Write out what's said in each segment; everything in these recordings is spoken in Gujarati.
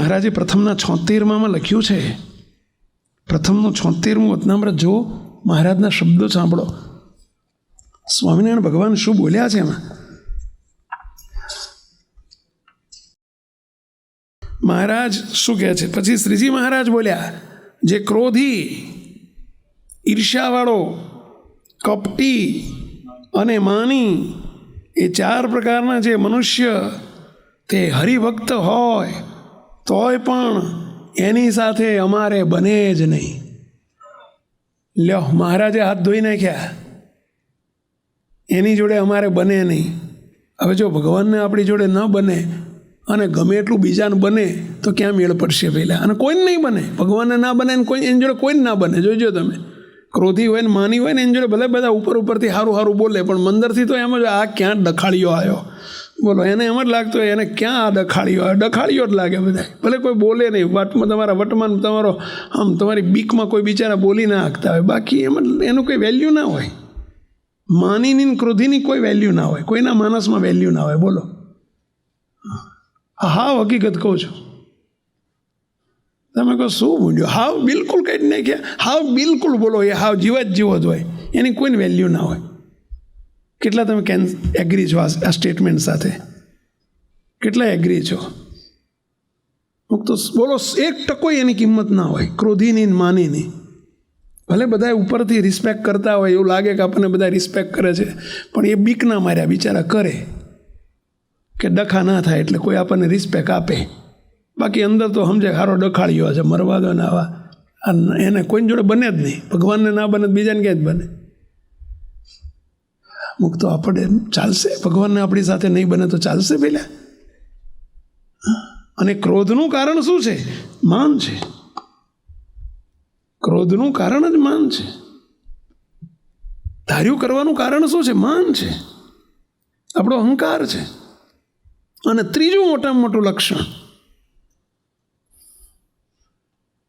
મહારાજે પ્રથમના 76માં લખ્યું છે, પ્રથમનું 76મું વતનામૃત જો મહારાજના શબ્દો સાંભળો. સ્વામિનારાયણ ભગવાન શું બોલ્યા છે એમાં? મહારાજ શું કહે છે? પછી શ્રીજી મહારાજ બોલ્યા, જે ક્રોધી, ઈર્ષ્યાવાળો, કપટી અને માની એ 4 પ્રકારના જે મનુષ્ય તે હરિભક્ત હોય તોય પણ એની સાથે અમારે બને જ નહીં. લ્યો, મહારાજે હાથ ધોઈ નાખ્યા, એની જોડે અમારે બને નહીં. હવે જો ભગવાનને આપણી જોડે ન બને અને ગમે એટલું બીજાને બને તો ક્યાં મેળ પડશે પહેલાં? અને કોઈને નહીં બને, ભગવાનને ના બને ને કોઈ એની જોડે કોઈને ના બને. જોઈજો તમે, ક્રોધી હોય ને માની હોય ને એની જોડે ભલે બધા ઉપરથી સારું સારું બોલે, પણ અંદરથી તો એમ જ આ ક્યાં ડખાળીઓ આવ્યો, બોલો, એને એમ જ લાગતું હોય એને ક્યાં આ ડખાળીઓ આવ્યો. ડખાળીઓ જ લાગે બધા, ભલે કોઈ બોલે નહીં. વટમાં તમારા વટમાં તમારો આમ તમારી બીકમાં કોઈ બિચારા બોલી ના શકતા હોય, બાકી એમ એનું કોઈ વેલ્યુ ના હોય. માનીની ક્રોધીની કોઈ વેલ્યુ ના હોય, કોઈના માનસમાં વેલ્યુ ના હોય. બોલો, હાવ હકીકત કહું છું. તમે કહો શું બોલ્યો? હાવ બિલકુલ કંઈ જ નહીં કે હાવ બિલકુલ બોલો, એ હાવ જીવ જ જીવો જ હોય, એની કોઈને વેલ્યુ ના હોય. કેટલા તમે એગ્રી છો આ સ્ટેટમેન્ટ સાથે? કેટલા એગ્રી છો? તો બોલો, 1% એની કિંમત ના હોય, ક્રોધીની માનીની. ભલે બધા ઉપરથી રિસ્પેક્ટ કરતા હોય, એવું લાગે કે આપણને બધા રિસ્પેક્ટ કરે છે, પણ એ બીક ના માર્યા બિચારા કરે કે ડખા ના થાય એટલે કોઈ આપણને રિસ્પેક્ટ આપે. બાકી અંદર તો સમજે સારો ડખાળ્યો છે, મરવા દો ને આવા, એને કોઈની જોડે બને જ નહીં. ભગવાનને ના બને, બીજાને ક્યાં જ બને? મુક તો આપણે ચાલશે, ભગવાનને આપણી સાથે નહીં બને તો ચાલશે પહેલાં. અને ક્રોધનું કારણ શું છે? માન છે. ક્રોધનું કારણ જ માન છે. ધાર્યું કરવાનું કારણ શું છે? માન છે, આપણો અહંકાર છે. અને ત્રીજું મોટામાં મોટું લક્ષણ,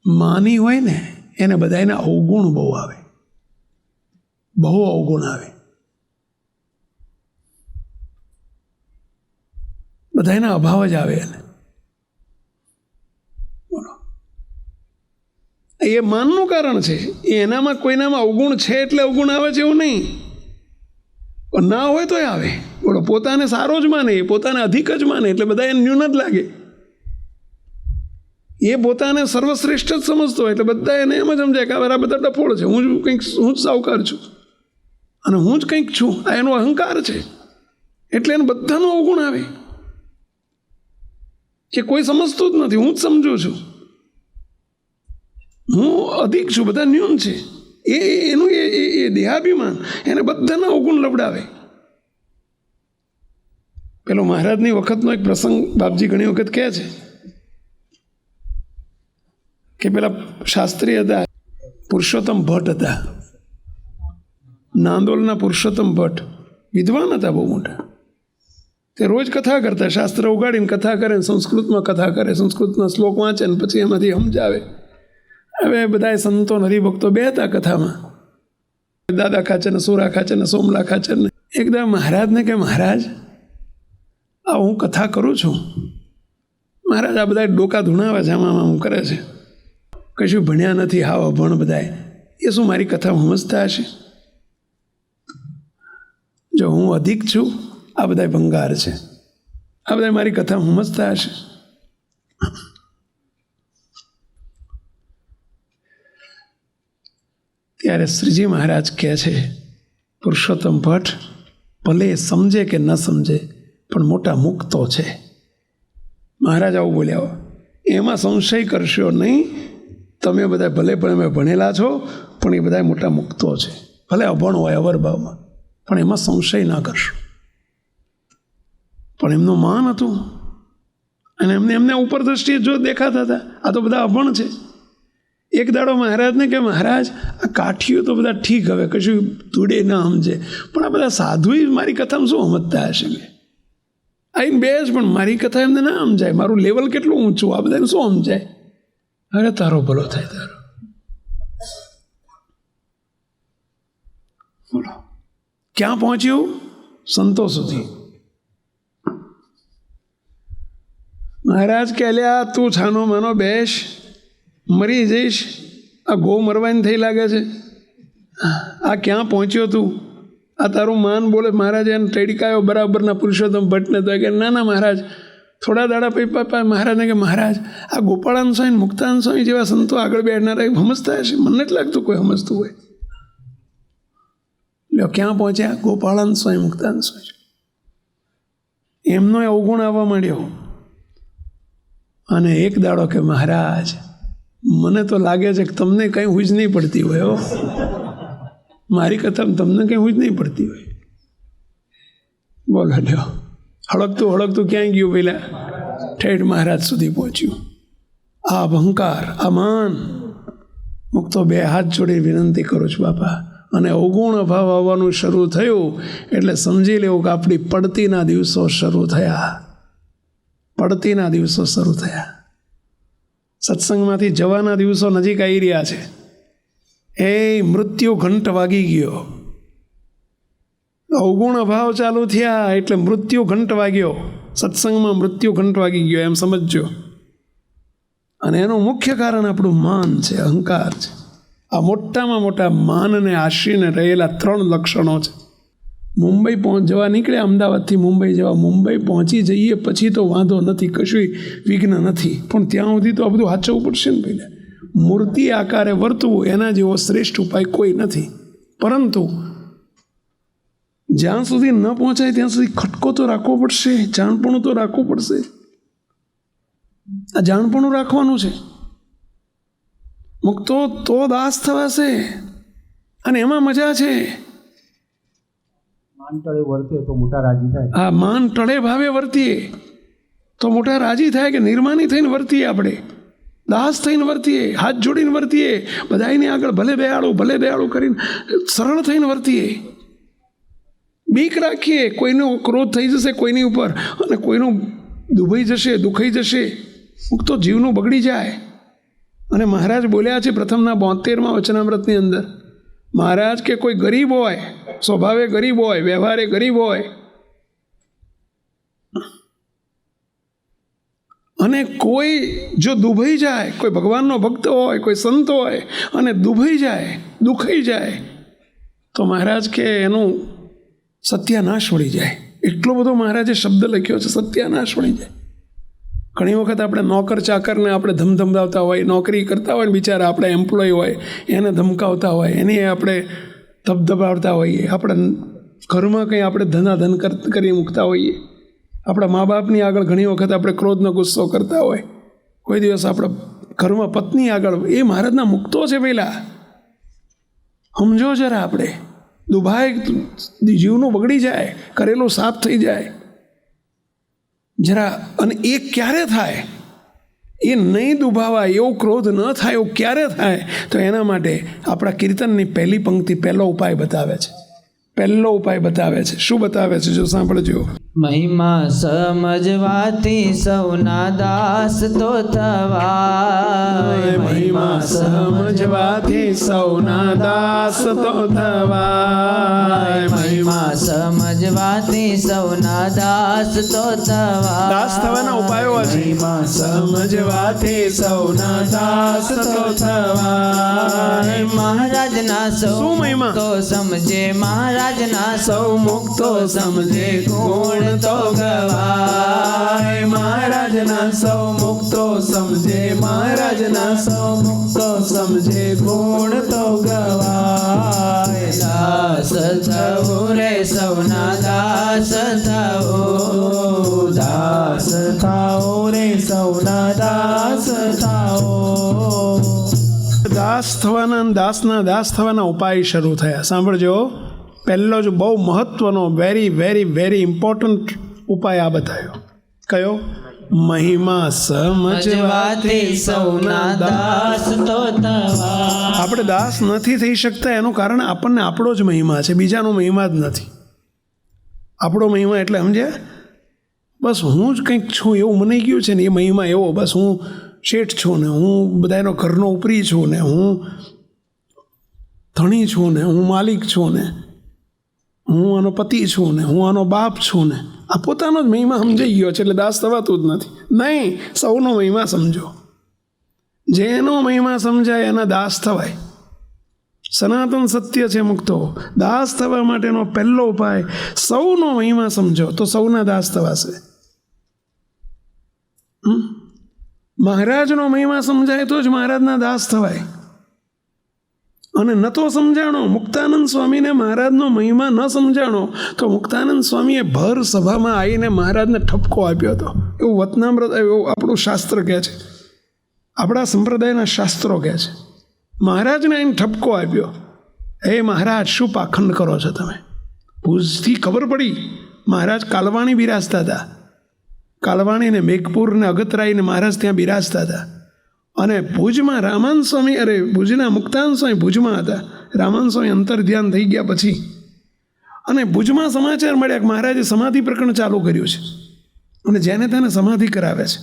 માની હોય ને એને બધા એના અવગુણ બહુ આવે, બહુ અવગુણ આવે. બધા એના અભાવ જ આવે એને. બોલો, એ માનનું કારણ છે. એનામાં કોઈનામાં અવગુણ છે એટલે અવગુણ આવે છે એવું નહીં, પણ ના હોય તોય આવે. બોલો, પોતાને સારો જ માને, પોતાને અધિક જ માને એટલે બધા એને ન્યૂન જ લાગે. એ પોતાને સર્વશ્રેષ્ઠ જ સમજતો હોય એટલે બધા એને એમ જ સમજાય કે આ બધા ડફોળ છે, હું જ સાહુકાર છું અને હું જ કંઈક છું. આ એનો અહંકાર છે એટલે એને બધાનો અવગુણ આવે કે કોઈ સમજતું જ નથી, હું જ સમજું છું, હું અધિક છું, બધા ન્યૂન છે. એનું એ દેહાભિમાન એને બધાના અવગુણ લવડાવે. પેલો મહારાજની વખતનો એક પ્રસંગ બાપજી ઘણી વખત કહે છે કે પેલા શાસ્ત્રી હતા, પુરુષોત્તમ ભટ્ટ હતા, નાંદોલના પુરુષોત્તમ ભટ્ટ, વિદ્વાન હતા બહુ મોટા. તે રોજ કથા કરતા, શાસ્ત્ર ઉગાડીને કથા કરે, સંસ્કૃતમાં કથા કરે, સંસ્કૃતના શ્લોક વાંચે ને પછી એમાંથી સમજાવે. હવે બધા સંતો હરિભક્તો બે હતા કથામાં, દાદા ખાચર ને સુરા ખાચર ને સોમલા ખાચર ને. એકદમ મહારાજને કે મહારાજ, આ હું કથા કરું છું, મહારાજ આ બધા ડોકા ધૂણાવે છે, આમાં હું કરે છે, કશું ભણ્યા નથી, હાવ અભણ બધાય, એ શું મારી કથા સમજતા હશે? જો હું અધિક છું, આ બધા ભંગાર છે, આ બધા મારી કથા સમજતા હશે? ત્યારે શ્રીજી મહારાજ કહે છે, પુરુષોત્તમ ભટ્ટ ભલે સમજે કે ન સમજે પણ મોટા મુક્તો છે. મહારાજ આવું બોલ્યા, એમાં સંશય કરશો નહીં. તમે બધા ભલે પણ અમે ભણેલા છો પણ એ બધા મોટા મુક્તો છે, ભલે અભણ હોય અવરભાવમાં, પણ એમાં સંશય ના કરશો. પણ એમનું માન હતું અને એમને ઉપર દ્રષ્ટિએ જો દેખાતા હતા, આ તો બધા અભણ છે. એક દાડો મહારાજને કે મહારાજ, આ કાઠીઓ તો બધા ઠીક, હવે કશું તૂડે ના સમજે, પણ આ બધા સાધુ મારી કથામાં શું સમજતા હશે? આઈને બે જ, પણ મારી કથા એમને ના સમજાય, મારું લેવલ કેટલું ઊંચું, આ બધાને શું સમજાય? અરે તારો ભલો થાય તારો. બોલો, ક્યાં પહોંચ્યું? સંતો સુધી. મહારાજ કે અલ્યા તું છાનો માનો બેસ, મરી જઈશ, આ ગો મરવાની થઈ લાગે છે, આ ક્યાં પહોંચ્યો તું, આ તારું માન બોલે. મહારાજ એને ટેડકાયો બરાબરના પુરુષોત્તમ ભટ્ટને. તો કે ના મહારાજ, થોડા દાડા પછી મહારાજને કે મહારાજ આ ગોપાળાન સ્વામી મુક્તાન સ્વામી જેવા સંતો આગળ બેઠનારા સમજતા હશે, મને નથી લાગતું કોઈ સમજતું હોય. લ્યો ક્યાં પહોંચ્યા? ગોપાળાન સ્વામી મુક્તાન સ્વામી. એમનો અવગુણ આવવા માંડ્યો. અને એક દાડો કે મહારાજ મને તો લાગે છે કે તમને કંઈ હુજ નહીં પડતી હોય, હો મારી કથા તમને કંઈ હુજ નહીં પડતી હોય. બોલો લ્યો, હળકતું ક્યાંય ગયું પેલા ઠેઠ મહારાજ સુધી પહોંચ્યું. આ અહંકાર, આ માન મુક્તો બે હાથ જોડી વિનંતી કરું છું બાપા. અને અવગુણ અભાવ આવવાનું શરૂ થયું એટલે સમજી લેવું કે આપણી પડતીના દિવસો શરૂ થયા. પડતીના દિવસો શરૂ થયા. સત્સંગમાંથી જવાના દિવસો નજીક આવી રહ્યા છે. એ મૃત્યુ ઘંટ વાગી ગયો. અવગુણ અભાવ ચાલુ થયા એટલે મૃત્યુ ઘંટ વાગ્યો. સત્સંગમાં મૃત્યુ ઘંટ વાગી ગયો એમ સમજજો. અને એનું મુખ્ય કારણ આપણું માન છે, અહંકાર છે. આ મોટામાં મોટા માનને આશરીને રહેલા 3 લક્ષણો છે. મુંબઈ જવા નીકળ્યા, અમદાવાદથી મુંબઈ જવા, મુંબઈ પહોંચી જઈએ પછી તો વાંધો નથી, કશું વિઘ્ન નથી, પણ ત્યાં સુધી તો આ બધું સાચવવું પડશે ને પહેલાં. મૂર્તિ આકારે વર્તવું એના જેવો શ્રેષ્ઠ ઉપાય કોઈ નથી. પરંતુ જ્યાં સુધી ન પહોંચાય ત્યાં સુધી ખટકો તો રાખવો પડશે, જાણપણું તો રાખવું પડશે. આ જાણપણું રાખવાનું છે. મુક્તો તો દાસ થવાશે અને એમાં મજા છે. માન ટળે વર્તીએ તો મોટા રાજી થાય. હા, માન ટળે ભાવે વર્તીએ તો મોટા રાજી થાય કે નિર્માની થઈને વર્તીએ, આપણે દાસ થઈને વર્તીએ, હાથ જોડીને વર્તીએ, બધાની આગળ ભલે દયાળું કરીને સરળ થઈને વર્તીએ. બીક રાખીએ કોઈનો ક્રોધ થઈ જશે કોઈની ઉપર અને કોઈનું દુભાઈ જશે, દુખાઈ જશે, મુક્તો જીવનું બગડી જાય. અને મહારાજ બોલ્યા છે પ્રથમના 72માં વચનામૃતની અંદર, મહારાજ કે કોઈ ગરીબ હોય, સ્વભાવે ગરીબ હોય, વ્યવહારે ગરીબ હોય, અને કોઈ જો દુભાઈ જાય, કોઈ ભગવાનનો ભક્ત હોય, કોઈ સંત હોય અને દુભાઈ જાય, દુખાઈ જાય, તો મહારાજ કે એનું સત્યાનાશ વળી જાય. એટલો બધો મહારાજે શબ્દ લખ્યો છે, સત્યાનાશ વળી જાય. ઘણી વખત આપણે નોકર ચાકરને આપણે ધમધમદાવતા હોય, નોકરી કરતા હોય ને બિચારા આપણે એમ્પ્લોય હોય એને ધમકાવતા હોય, એની આપણે ધબધબાવતા હોઈએ, આપણે ઘરમાં કંઈ આપણે ધનાધન કરી મૂકતા હોઈએ, આપણા મા બાપની આગળ ઘણી વખત આપણે ક્રોધનો ગુસ્સો કરતા હોય, કોઈ દિવસ આપણે ઘરમાં પત્ની આગળ, એ મહારાજના મુક્તો છે. પહેલાં સમજો જરા, આપણે દુભાઈ જીવનું બગડી જાય, કરેલું સાફ થઈ જાય જરા. અને એ ક્યારે થાય? એ નહીં દુભાવાય, એવો ક્રોધ ન થાય, એવું ક્યારે થાય? તો એના માટે આપણા કીર્તનની પહેલી પંક્તિ પહેલો ઉપાય બતાવે છે. પહેલો ઉપાય બતાવે છે. શું બતાવે છે? જો સાંભળજો. મહિમા સમજવાથી સૌના દાસ તો થવાય. મહિમા સમજવાથી સૌના દાસ તો થવાય. મહિમા સમજવાથી સૌના દાસ તો થવાય. દાસ થવાના ઉપાયો છે. મહિમા સમજવાથી સૌના દાસ તો થવાય. મહારાજના સૌ શું મહિમા? તો સમજે, મહારાજના સૌ મુક્તો સમજે, ગુણ તો ગવાય. મહારાજના સૌ મુક્તો સમજે, મહારાજના સૌ મુક્તો સમજે, ગુણ તો ગવાય. દાસ થવું રે સૌના દાસ થવું, દાસ થાઓ રે સૌના દાસ થાઓ. દાસ થવાના, દાસના દાસ થવાના ઉપાય શરૂ થયા. સાંભળજો, પહેલો જ બહુ મહત્વનો, વેરી વેરી વેરી ઇમ્પોર્ટન્ટ ઉપાય આ બતાવ્યો. કયો? મહિમા સમજવાથી સૌના દાસ તો થવા. આપણે દાસ નથી થઈ શકતા એનું કારણ આપણને આપણો જ મહિમા છે, બીજાનો મહિમા જ નથી. આપણો મહિમા એટલે સમજ્યા? બસ હું જ કંઈક છું એવું મને ગયું છે ને, એ મહિમા એવો, બસ હું શેઠ છું ને, હું બધાનો ઘરનો ઉપરી છું ને, હું ધણી છું ને, હું માલિક છું ને, હું આનો પતિ છું ને, હું આનો બાપ છું ને, આ પોતાનો જ મહિમા સમજાઈ ગયો છે એટલે દાસ થવાતું જ નથી. નહીં, સૌનો મહિમા સમજો. જેનો મહિમા સમજાય એના દાસ થવાય. સનાતન સત્ય છે મુક્તો. દાસ થવા માટેનો પહેલો ઉપાય સૌનો મહિમા સમજો તો સૌના દાસ થવાશે. મહારાજનો મહિમા સમજાય તો જ મહારાજના દાસ થવાય. અને ન તો સમજાણો, મુક્તાનંદ સ્વામીને મહારાજનો મહિમા ન સમજાણો તો મુક્તાનંદ સ્વામીએ ભર સભામાં આવીને મહારાજને ઠપકો આપ્યો હતો. એવું વતનામૃત, એવું આપણું શાસ્ત્ર કહે છે, આપણા સંપ્રદાયના શાસ્ત્રો કહે છે. મહારાજને આવીને ઠપકો આપ્યો, હે મહારાજ, શું પાખંડ કરો છો તમે? ભુજથી ખબર પડી મહારાજ કાલવાણી બિરાજતા હતા. કાલવાણીને મેઘપુરને અગતરાઈને મહારાજ ત્યાં બિરાજતા હતા. અને ભુજમાં રામાન સ્વામી, ભુજના મુક્તાનંદ સ્વામી ભુજમાં હતા. રામાન સ્વામી અંતર ધ્યાન થઈ ગયા પછી અને ભુજમાં સમાચાર મળ્યા કે મહારાજે સમાધિ પ્રકરણ ચાલુ કર્યું છે અને જેને તેને સમાધિ કરાવે છે.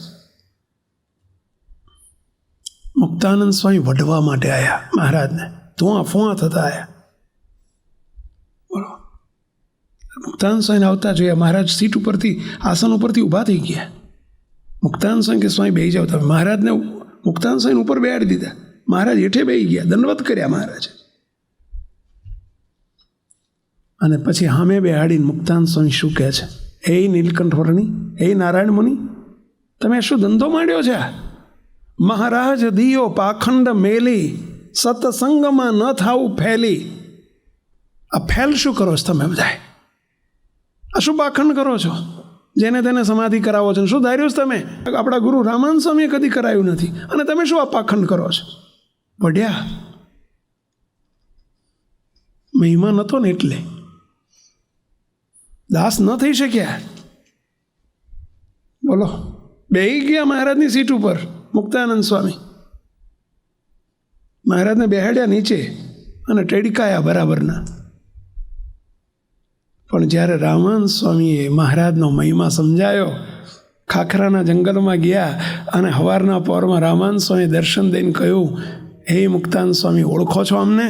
મુક્તાનંદ સ્વામી વઢવા માટે આવ્યા મહારાજને, ધુઆ ફુઆ થતા આવ્યા. બોલો, મુક્તાનંદ સ્વામીને આવતા જોયા. મહારાજ સીટ ઉપરથી, આસન ઉપરથી ઊભા થઈ ગયા. મુક્તાનંદ સ્વામી કે સ્વામી બેસી જાવ તમે. મહારાજને મુક્તાનંદ સ્વામી ઉપર બેસાડી દીધા. મહારાજ હેઠે બેસી ગયા, દંડવત કર્યા મહારાજ. અને પછી સામે બેહાડીને મુક્તાનંદ સ્વામી શું કહે છે, હે નીલકંઠ વર્ણી, હે નારાયણ મુનિ, તમે શું ધંધો માંડ્યો છે? મહારાજ દિયો પાખંડ મેલી, સત્સંગમાં ન થાવું ફેલી. આ ફેલ શું કરો છો તમે બધાય? આ શું પાખંડ કરો છો? જેને તેને સમાધિ કરાવો છો. શું ધાર્યું છે તમે? આપણા ગુરુ રામાન સ્વામીએ કદી કરાયું નથી અને તમે શું આ પાખંડ કરો છો? વઢ્યા. મહિમા નહોતો ને એટલે દાસ ન થઈ શક્યા. બોલો, બેહી ગયા મહારાજની સીટ ઉપર મુક્તાનંદ સ્વામી. મહારાજને બેહાડ્યા નીચે અને ટેડકાયા બરાબરના. પણ જ્યારે રામાનંદ સ્વામીએ મહારાજનો મહિમા સમજાયો, ખાખરાના જંગલમાં ગયા અને સવારના પહોરમાં રામાનંદ સ્વામી દર્શન દઈને કહ્યું, હે મુક્તાનંદ સ્વામી, ઓળખો છો અમને?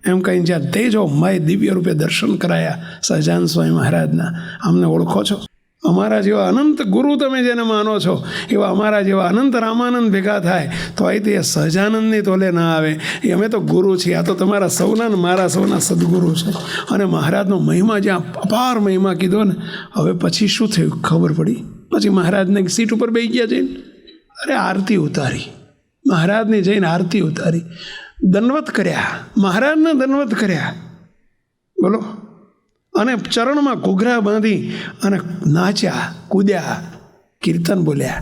એમ કહીને જ્યાં તેજો મય દિવ્ય રૂપે દર્શન કરાયા સહજાનંદ સ્વામી મહારાજના, અમને ઓળખો છો? અમારા જેવા અનંત ગુરુ તમે જેને માનો છો એવા અમારા જેવા અનંત રામાનંદ ભેગા થાય તો અહીં તે સહજાનંદની તોલે ના આવે. એ અમે તો ગુરુ છીએ, આ તો તમારા સૌના ને મારા સૌના સદગુરુ છે. અને મહારાજનો મહિમા જ્યાં અપાર મહિમા કીધો ને, હવે પછી શું થયું ખબર પડી. પછી મહારાજને સીટ ઉપર બેસી ગયા જઈને, અરે આરતી ઉતારી, મહારાજની જઈને આરતી ઉતારી, દંડવત કર્યા, મહારાજના દંડવત કર્યા. બોલો, અને ચરણમાં ઘૂઘરા બાંધી અને નાચ્યા, કૂદ્યા, કીર્તન બોલ્યા.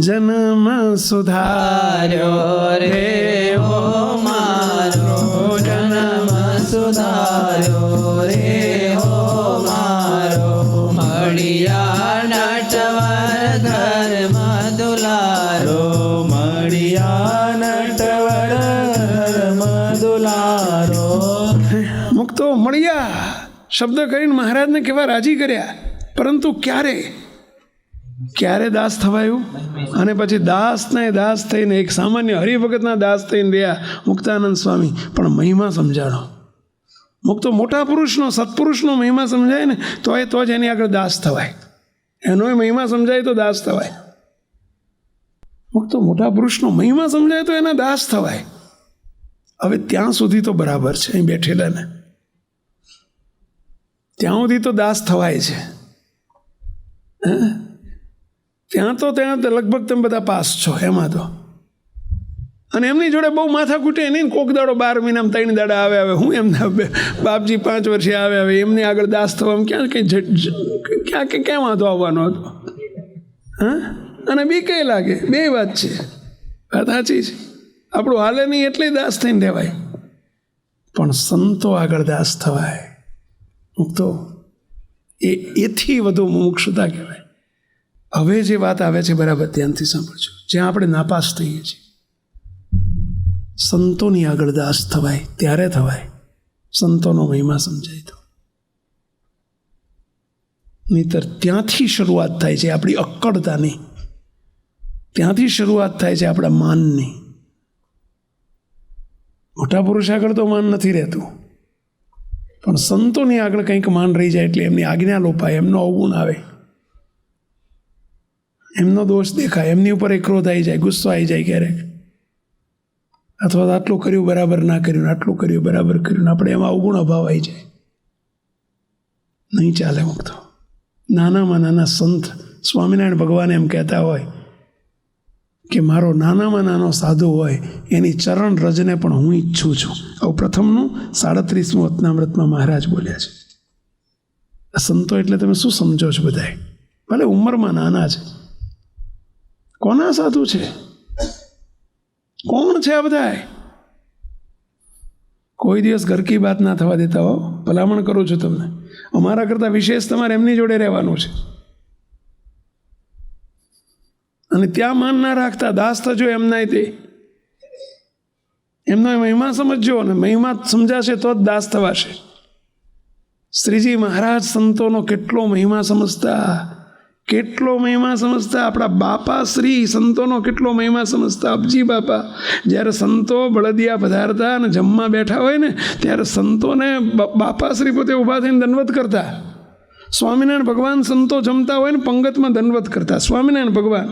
જન્મ સુધાર્યો રે હો મારો, જન્મ સુધાર્યો રે હો મારો, મળ્યા નટવર ધર્મ દુલારો, મળ્યા નટવર ધર્મ દુલારો. મુક્તો મળ્યા શબ્દ કરીને મહારાજને કેવા રાજી કર્યા. પરંતુ ક્યારે દાસ થવાયું? અને પછી દાસને દાસ થઈને એક સામાન્ય હરિભગતના દાસ થઈને રહ્યા મુક્તાનંદ સ્વામી. પણ મહિમા સમજાણો. મુક્તો મોટા પુરુષનો, સત્પુરુષનો મહિમા સમજાય ને તો જ એની આગળ દાસ થવાય. એનો મહિમા સમજાય તો દાસ થવાય. મુક્તો મોટા પુરુષનો મહિમા સમજાય તો એના દાસ થવાય. હવે ત્યાં સુધી તો બરાબર છે, અહીં બેઠેલાને ત્યાં સુધી તો દાસ થવાય છે. ત્યાં તો લગભગ તમે બધા પાસ છો એમાં તો. અને એમની જોડે બહુ માથા કૂટે નહીં. કોક દાડો 12 મહિનામાં 3 દાડા આવે હું એમના બાપજી 5 વર્ષે આવે એમની આગળ દાસ થવામાં ક્યાં વાંધો આવવાનો હતો? હા, અને બીકે લાગે. બે વાત છે, વાત સાચી છે. આપણું હાલે નહીં એટલે દાસ થઈને રહેવાય, પણ સંતો આગળ દાસ થવાય. મુક્તો એથી વધુ મુમુક્ષુતા કહેવાય. હવે જે વાત આવે છે બરાબર ધ્યાનથી સાંભળજો. જ્યાં આપણે નાપાસ થઈએ છીએ, સંતોની આગળ દાસ થવાય ત્યારે થવાય, સંતોનો મહિમા સમજાય તો. નહીતર ત્યાંથી શરૂઆત થાય છે આપણી અક્કડતાની, ત્યાંથી શરૂઆત થાય છે આપણા માનની. મોટા પુરુષ આગળ તો માન નથી રહેતું, પણ સંતોની આગળ કંઈક માન રહી જાય એટલે એમની આજ્ઞા લોપાય, એમનો અવગુણ આવે. એમનો દોષ દેખાય, એમની ઉપર એ ક્રોધ આવી જાય, ગુસ્સો આવી જાય ક્યારેક, અથવા તો આટલું કર્યું બરાબર ના કર્યું, આટલું કર્યું બરાબર કર્યું, આપણે એમાં અવગુણ અભાવ આવી જાય. નહીં ચાલે મુક્તો. નાનામાં નાના સંત સ્વામિનારાયણ ભગવાન એમ કહેતા હોય કે મારો નાનામાં નાનો સાધુ હોય એની ચરણ રજને પણ હું ઈચ્છું છું. આવું પ્રથમનું 37મું વતનામૃતમાં મહારાજ બોલ્યા છે. સંતો એટલે તમે શું સમજો છો બધાએ? ભલે ઉંમરમાં નાના છે, કોના સાધુ છે? કોણ છે આ બધા? કોઈ દિવસ ઘર કી બાત ના થવા દેતા હો. ભલામણ કરું છું તમને, અમારા કરતાં વિશેષ તમારે એમની જોડે રહેવાનું છે. અને ત્યાં માન ના રાખતા, દાસ થજો એમના. તે એમનો મહિમા સમજજો, અને મહિમા સમજાશે તો જ દાસ થવાશે. શ્રીજી મહારાજ સંતોનો કેટલો મહિમા સમજતા, કેટલો મહિમા સમજતા. આપણા બાપા શ્રી સંતોનો કેટલો મહિમા સમજતા. અબજી બાપા જ્યારે સંતો બળદિયા પધારતા અને જમવા બેઠા હોય ને, ત્યારે સંતોને બાપા શ્રી પોતે ઊભા થઈને દંડવત કરતા. સ્વામિનારાયણ ભગવાન સંતો જમતા હોય ને પંગતમાં દંડવત કરતા. સ્વામિનારાયણ ભગવાન,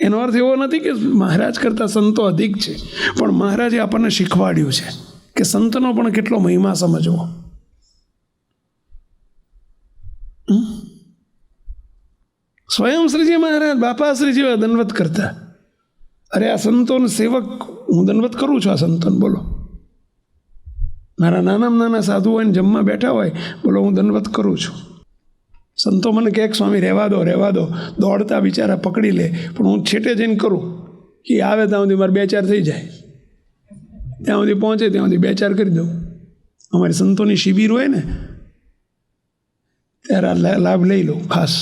એનો અર્થ એવો નથી કે મહારાજ કરતાં સંતો અધિક છે, પણ મહારાજે આપણને શીખવાડ્યું છે કે સંતનો પણ કેટલો મહિમા સમજવો. સ્વયં શ્રીજી મહારાજ બાપા શ્રીજી દંડવત કરતા. અરે આ સંતોને સેવક હું દંડવત કરું છું. આ સંતોને બોલો, મારા નાનામાં નાના સાધુ હોય ને જમવા બેઠા હોય, બોલો હું દંડવત કરું છું. સંતો મને કહે સ્વામી રહેવા દો, રહેવા દો, દોડતા બિચારા પકડી લે, પણ હું છેટે જઈને કરું કે આવે ત્યાં સુધી મારે 2-4 થઈ જાય, ત્યાં સુધી પહોંચે ત્યાં સુધી 2-4 કરી દઉં. અમારી સંતોની શિબિર હોય ને ત્યારે આ લાભ લઈ લઉં ખાસ.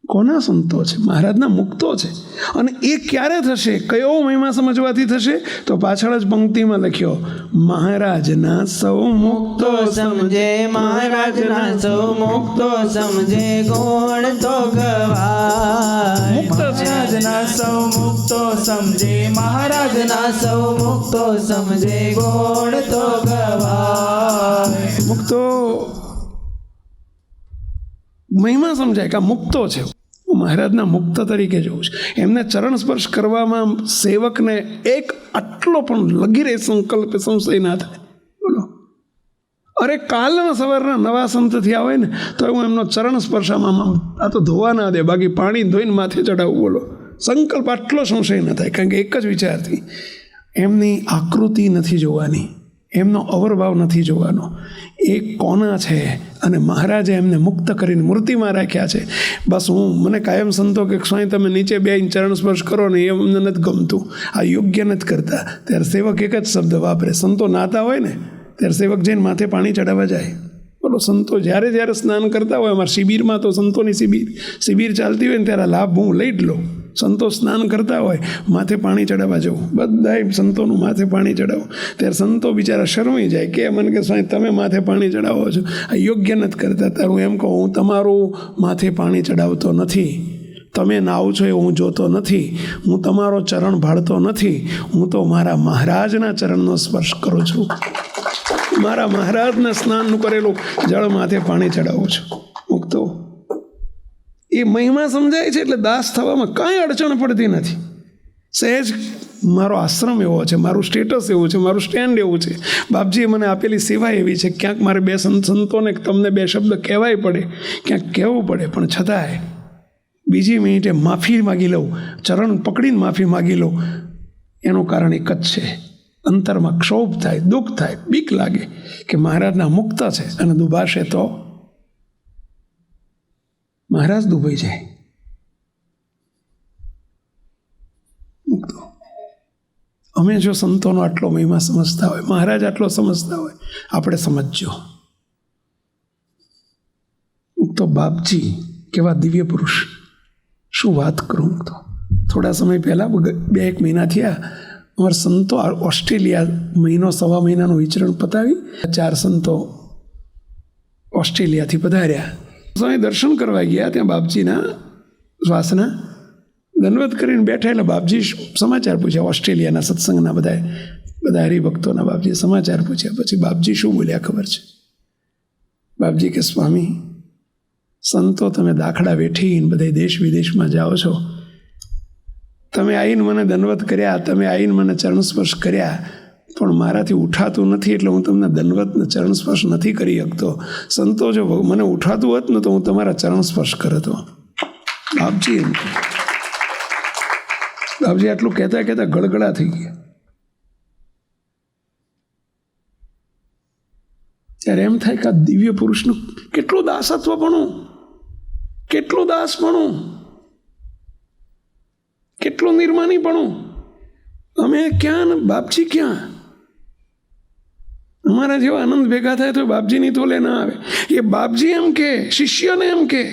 કોના સંતો છે? મહારાજના મુક્તો છે. અને એ ક્યારે થશે? કયો મહિમા સમજવાથી થશે? તો પાછળ જ પંક્તિમાં લખ્યો, મહારાજના સૌ મુક્તો સમજે, મહારાજના સૌ મુક્તો સમજે, ગુણ તો ગવાય. મહારાજના સૌ મુક્તો સમજે, મહારાજના સૌ મુક્તો સમજે, ગુણ તો ગવાય. મુક્તો મહિમા સમજાય કે આ મુક્તો છે. હું મહારાજના મુક્ત તરીકે જોઉં છું. એમને ચરણ સ્પર્શ કરવામાં સેવકને એક આટલો પણ લગીરે સંકલ્પ સંશય ના થાય. બોલો, અરે કાલના સવારના નવા સંત થયા હોય ને તો હું એમનો ચરણ સ્પર્શામાં આ તો ધોવા ના દે, બાકી પાણી ધોઈને માથે ચડાવવું. બોલો, સંકલ્પ આટલો સંશય ન થાય. કારણ કે એક જ વિચારથી એમની આકૃતિ નથી જોવાની, એમનો અવરભાવ નથી જોવાનો, એ કોના છે. અને મહારાજે એમને મુક્ત કરીને મૂર્તિમાં રાખ્યા છે. બસ મને કાયમ સંતો કે સ્વામી તમે નીચે બેસીને ચરણ સ્પર્શ કરો ને, એ અમને નથી ગમતું, આ યોગ્ય નથી કરતા. ત્યારે સેવક એક જ શબ્દ વાપરે. સંતો નાતા હોય ને ત્યારે સેવક જઈને માથે પાણી ચડાવવા જાય. બોલો, સંતો જ્યારે જ્યારે સ્નાન કરતા હોય, અમારા શિબિરમાં તો સંતોની શિબિર ચાલતી હોય ને ત્યારે લાભ હું લઈ જ લઉં. સંતો સ્નાન કરતા હોય, માથે પાણી ચડાવવા જવું, બધાય સંતોનું માથે પાણી ચડાવો. ત્યારે સંતો બિચારા શરમાઈ જાય કે મને કે સ્વામી તમે માથે પાણી ચડાવો છો, આ યોગ્ય નથી કરતા. ત્યારે હું એમ કહું, હું તમારું માથે પાણી ચડાવતો નથી, તમે નાવ છો એ હું જોતો નથી, હું તમારો ચરણ ભાળતો નથી, હું તો મારા મહારાજના ચરણનો સ્પર્શ કરું છું. મારા મહારાજના સ્નાનનું કરેલું જળ માથે પાણી ચડાવું છું. મુક્તો એ મહિમા સમજાય છે એટલે દાસ થવામાં કાંઈ અડચણ પડતી નથી. સહેજ મારો આશ્રમ એવો છે, મારું સ્ટેટસ એવું છે, મારું સ્ટેન્ડ એવું છે, બાપજીએ મને આપેલી સેવા એવી છે, ક્યાંક મારે બે સંતોને તમને 2 શબ્દ કહેવાય પડે, ક્યાંક કહેવું પડે, પણ છતાંય બીજી મિનિટે માફી માગી લઉં, ચરણ પકડીને માફી માગી લઉં. એનું કારણ એક જ છે, અંતરમાં ક્ષોભ થાય, દુઃખ થાય, બીક લાગે કે મહારાજના મુક્ત છે અને દુભાશે તો મહારાજ દુભાઈ જાય. મુક્તો અમે જો સંતોનો આટલો મહિમા સમજતા હોય, મહારાજ આટલો સમજતા હોય, આપણે સમજજો. મુક્તો બાપજી કેવા દિવ્ય પુરુષ, શું વાત કરું. તો થોડા સમય પહેલાં 2-1 મહિના થયા, અમારા સંતો ઓસ્ટ્રેલિયા મહિનો સવા મહિનાનું વિચરણ પતાવી 4 સંતો ઓસ્ટ્રેલિયાથી પધાર્યા. સ્વામી દર્શન કરવા ગયા, ત્યાં બાપજીના શ્વાસના દંડવત કરીને બેઠા. એટલે બાપજી સમાચાર પૂછ્યા, ઓસ્ટ્રેલિયાના સત્સંગના બધા હરિભક્તોના બાપજીએ સમાચાર પૂછ્યા. પછી બાપજી શું બોલ્યા ખબર છે? બાપજી કે સ્વામી સંતો તમે દાખલા વેઠીને બધે દેશ વિદેશમાં જાઓ છો, તમે આવીને મને દંડવત કર્યા, તમે આવીને મને ચરણ સ્પર્શ કર્યા, પણ મારાથી ઉઠાતું નથી એટલે હું તમને દંડવત ને ચરણ સ્પર્શ નથી કરી શકતો. સંતો જો મને ઉઠાતું હોત ને તો હું તમારા ચરણ સ્પર્શ કરતો. બાપજી આટલું કહેતા કહેતા ગળગળા થઈ ગયા. ત્યારે એમ થાય કે આ દિવ્ય પુરુષનું કેટલું દાસત્વપણું, કેટલું દાસપણું, કેટલું નિર્માનીપણું. અમે ક્યાં ને બાપજી ક્યાં? અમારા જેવા આનંદ ભેગા થાય તો બાપજીની તોલે ના આવે. એ બાપજી એમ કે શિષ્યને એમ કે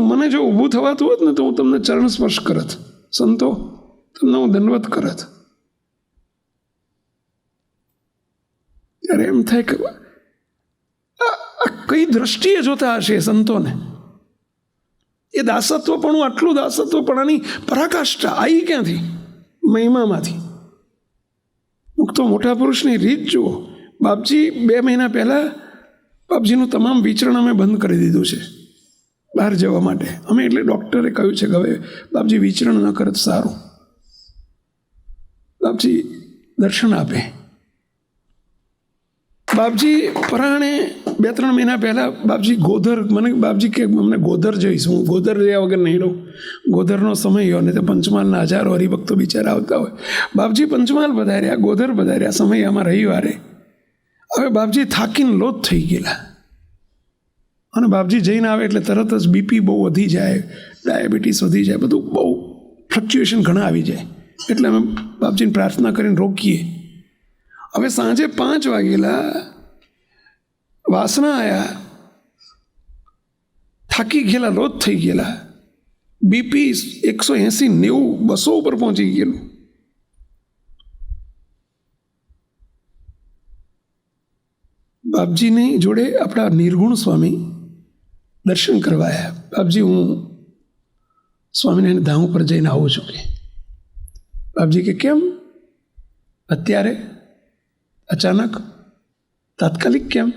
મને જો ઊભું થવાતું હોત ને તો હું તમને ચરણ સ્પર્શ કરત, સંતો તમને હું દંડવત કરત. ત્યારે એમ થાય કે આ કઈ દ્રષ્ટિએ જોતા હશે સંતોને? એ દાસત્વપણું, આટલું દાસત્વપણાની પરાકાષ્ઠા આવી ક્યાંથી? મહિમામાંથી. મુક્તો મોટા પુરુષની રીત જુઓ. બાપજી 2 મહિના પહેલાં બાપજીનું તમામ વિચરણ અમે બંધ કરી દીધું છે બહાર જવા માટે. અમે એટલે ડૉક્ટરે કહ્યું છે કે હવે બાપજી વિચરણ ન કરે તો સારું. બાપજી દર્શન આપે. બાપજી પરાણે 2-3 મહિના પહેલાં બાપજી ગોધર, મને બાપજી કે અમને ગોધર જઈશ. હું ગોધર રહ્યા વગર નહીં રહું. ગોધરનો સમય હોય ને તે પંચમહાલના હજારો હરિભક્તો બિચારા આવતા હોય. બાપજી પંચમહાલ પધાર્યા, ગોધર પધાર્યા સમયમાં રવિવારે. હવે બાપજી થાકીને લોથ થઈ ગયેલા અને બાપજી જઈને આવે એટલે તરત જ બીપી બહુ વધી જાય, ડાયાબિટીસ વધી જાય, બધું બહુ ફ્લક્ચ્યુએશન ઘણા આવી જાય. એટલે અમે બાપજીને પ્રાર્થના કરીને રોકીએ. હવે સાંજે 5 વાગેલા, વાસણા આવ્યા, થાકી ગયેલા, લોથ થઈ ગયેલા, બીપી 180, 90, 200 ઉપર પહોંચી ગયેલું. બાપજીની જોડે આપણા નિર્ગુણ સ્વામી દર્શન કરવા આવ્યા. બાપજી હું સ્વામિનારાયણ ધામ ઉપર જઈને આવું છું કે. બાપજી કે કેમ અત્યારે અચાનક, તાત્કાલિક કેમ?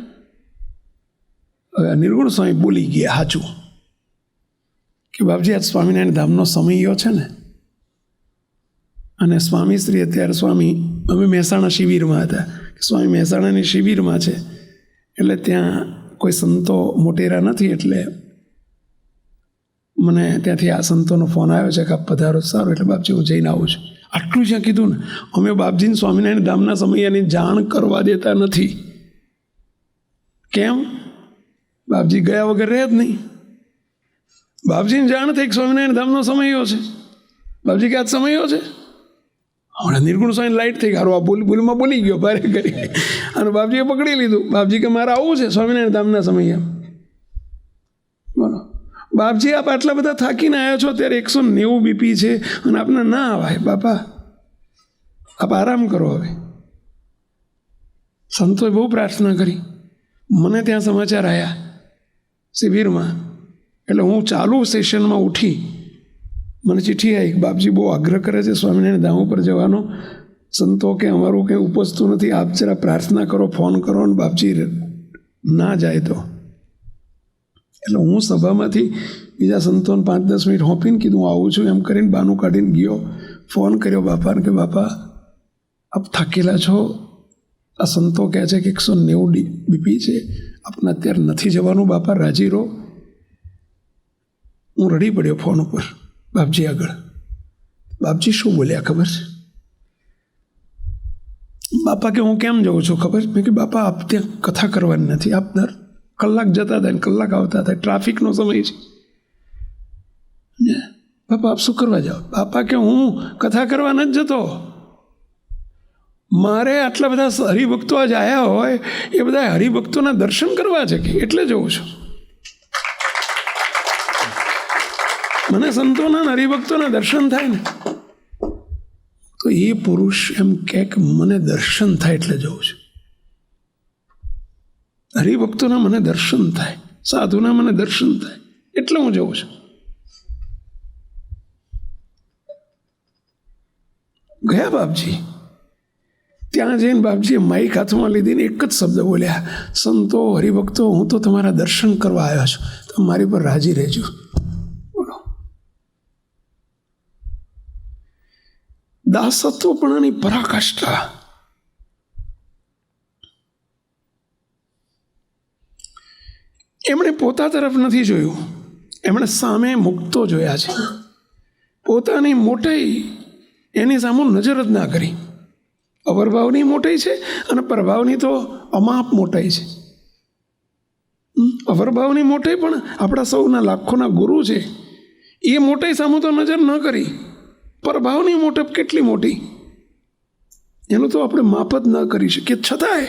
હવે નિર્ગુણ સ્વામી બોલી ગયા સાચું કે બાપજી આજ સ્વામિનારાયણ ધામનો સમયો છે ને, અને સ્વામીશ્રી અત્યારે સ્વામી, અમે મહેસાણા શિબિરમાં હતા, સ્વામી મહેસાણાની શિબિરમાં છે એટલે ત્યાં કોઈ સંતો મોટેરા નથી, એટલે મને ત્યાંથી આ સંતોનો ફોન આવ્યો છે કે આપ પધારો. સારું, એટલે બાપજી હું જઈને આવું છું. આટલું જ્યાં કીધું ને, અમે બાપજીને સ્વામિનારાયણ ધામના સમયની જાણ કરવા દેતા નથી. કેમ? બાપજી ગયા વગર રહે જ નહીં. બાપજીને જાણ થઈ કે સ્વામિનારાયણ ધામનો સમયો છે. બાપજી કે આજ સમયો છે. હમણાં નિર્ગુણ સ્વામી લાઈટ થઈ ગયો, આ ભૂલમાં બોલી ગયો ભારે કરી, અને બાપજીએ પકડી લીધું. બાપજી કે મારે આવું છે સ્વામિનારાયણ ધામના સમયે. બોલો બાપજી, આપ આટલા બધા થાકીને આવ્યા છો, ત્યારે 190 બીપી છે અને આપને ના આવાય. બાપા આપ આરામ કરો. હવે સંતોએ બહુ પ્રાર્થના કરી. મને ત્યાં સમાચાર આવ્યા શિબિરમાં, એટલે હું ચાલુ સેશનમાં ઉઠી, મને ચિઠ્ઠી આવી. બાપજી બહુ આગ્રહ કરે છે સ્વામિનારાયણ ધામ ઉપર જવાનો. સંતો કે અમારું કંઈ ઉપજતું નથી, આપ જરા પ્રાર્થના કરો, ફોન કરો, અને બાપજી ના જાય તો. એટલે હું સભામાંથી બીજા સંતોને 5-10 મિનિટ હોંપીને કીધું હું આવું છું એમ કરીને બાનું કાઢીને ગયો. ફોન કર્યો બાપાને કે બાપા આપ થાકેલા છો, આ સંતો કહે છે કે 190 બીપી છે, આપને અત્યારે નથી જવાનું. બાપા રાજી રહો. હું રડી પડ્યો ફોન ઉપર બાપજી આગળ. બાપજી શું બોલ્યા ખબર છે? બાપા કે હું કેમ જાઉં છું ખબર? મેં કે બાપા આપ ત્યાં કથા કરવાની નથી, આપ દર કલાક જતા હતા ને કલાક આવતા હતા, ટ્રાફિકનો સમય છે. બાપા આપ શું કરવા જાઓ? બાપા કે હું કથા કરવા નથી જતો, મારે આટલા બધા હરિભક્તો આજ આવ્યા હોય એ બધા હરિભક્તોના દર્શન કરવા છે કે, એટલે જઉં છું. મને સંતોના હરિભક્તોના દર્શન થાય ને તો એ પુરુષ એમ કે મને દર્શન થાય એટલે જઉં છું. હરિભક્તોના મને દર્શન થાય, સાધુના મને દર્શન થાય એટલે હું જઉં છું. ગયા બાપજી ત્યાં જઈને બાપજીએ માઇક હાથમાં લીધીને એક જ શબ્દ બોલ્યા, સંતો હરિભક્તો, હું તો તમારા દર્શન કરવા આવ્યો છું, તમે મારી પર રાજી રહેજો. બોલો, દાસત્વપણાની પરાકાષ્ઠા. એમણે પોતા તરફ નથી જોયું, એમણે સામે મુક્તો જોયા છે. પોતાની મોટાઈ એની સામે નજર જ ના કરી. અવરભાવની મોટાઈ છે અને પ્રભાવની તો અમાપ મોટાઈ છે. અવરભાવની મોટાઈ પણ આપણા સૌના લાખોના ગુરુ છે, એ મોટાઈ સામે તો નજર ન કરી. પ્રભાવની મોટપ કેટલી મોટી એનું તો આપણે માપ જ ન કરી શકીએ. છતાંય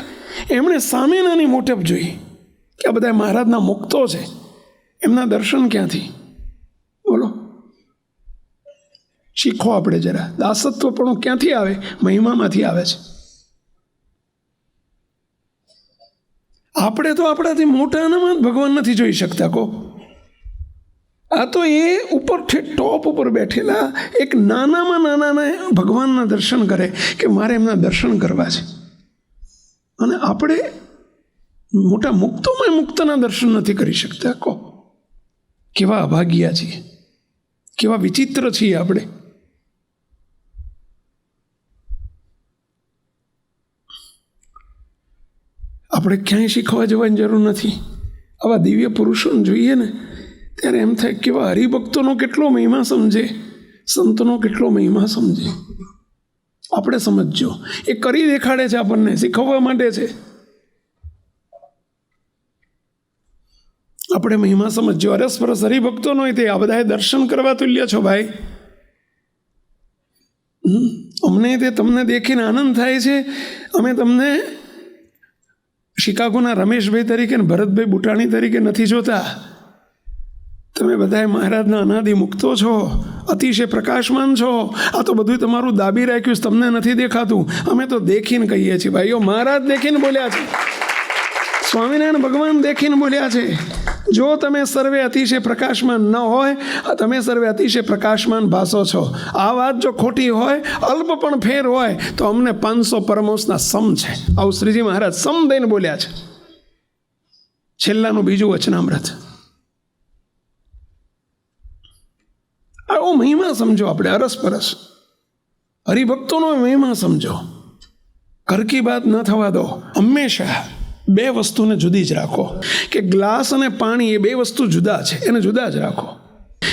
એમણે સામેનાની મોટપ જોઈ કે આ બધા મહારાજના મુક્તો છે, એમના દર્શન ક્યાંથી? બોલો, શીખો આપણે જરા. દાસત્વ પણ ક્યાંથી આવે? મહિમામાંથી આવે છે. આપણે તો આપણાથી મોટાનામાં ભગવાન નથી જોઈ શકતા. કહો, આ તો એ ઉપરથી ટોપ ઉપર બેઠેલા એક નાનામાં નાનાને ભગવાનના દર્શન કરે કે મારે એમના દર્શન કરવા છે. અને આપણે મોટા મુક્તોમાં મુક્તના દર્શન નથી કરી શકતા. કહો, કેવા અભાગ્યા છીએ, કેવા વિચિત્ર છીએ આપણે. આપણે ક્યાંય શીખવા જવાની જરૂર નથી. આવા દિવ્ય પુરુષોને જોઈએ ને ત્યારે એમ થાય કેવા હરિભક્તોનો કેટલો મહિમા સમજે, સંતનો કેટલો મહિમા સમજે. આપણે સમજજો, એ કરી દેખાડે છે, આપણને શીખવવા માટે છે. આપણે મહિમા સમજજો. અરસપરસ હરિભક્તોનો તે આ બધાએ દર્શન કરવા તુલ્ય છો ભાઈ. અમને તે તમને દેખીને આનંદ થાય છે. અમે તમને શિકાગોના રમેશભાઈ તરીકે ને ભરતભાઈ બુટાણી તરીકે નથી જોતા. તમે બધાએ મહારાજના અનાદિ મુક્તો છો, અતિશય પ્રકાશમાન છો. આ તો બધું તમારું દાબી રાખ્યું, તમને નથી દેખાતું. અમે તો દેખીને કહીએ છીએ ભાઈઓ. મહારાજ દેખીને બોલ્યા છે, સ્વામિનારાયણ ભગવાન દેખીને બોલ્યા છે, જો તમે સર્વે અતિશય પ્રકાશમાન ન હોય, તમે સર્વે અતિશય પ્રકાશમાન ભાસો છો. આ વાત જો ખોટી હોય, અલ્પ પણ ફેર હોય, તો અમને 500 પરમહંસના સમ છે. આવું શ્રીજી મહારાજ સમ દઈને બોલ્યા છે. છેલ્લાનું બીજું વચનામૃત. આવો મહિમા સમજો આપણે. અરસપરસ હરિભક્તોનો મહિમા સમજો. ઘર કી બાત ન થવા દો. હંમેશા બે વસ્તુને જુદી જ રાખો. કે ગ્લાસ અને પાણી એ બે વસ્તુ જુદા છે, એને જુદા જ રાખો.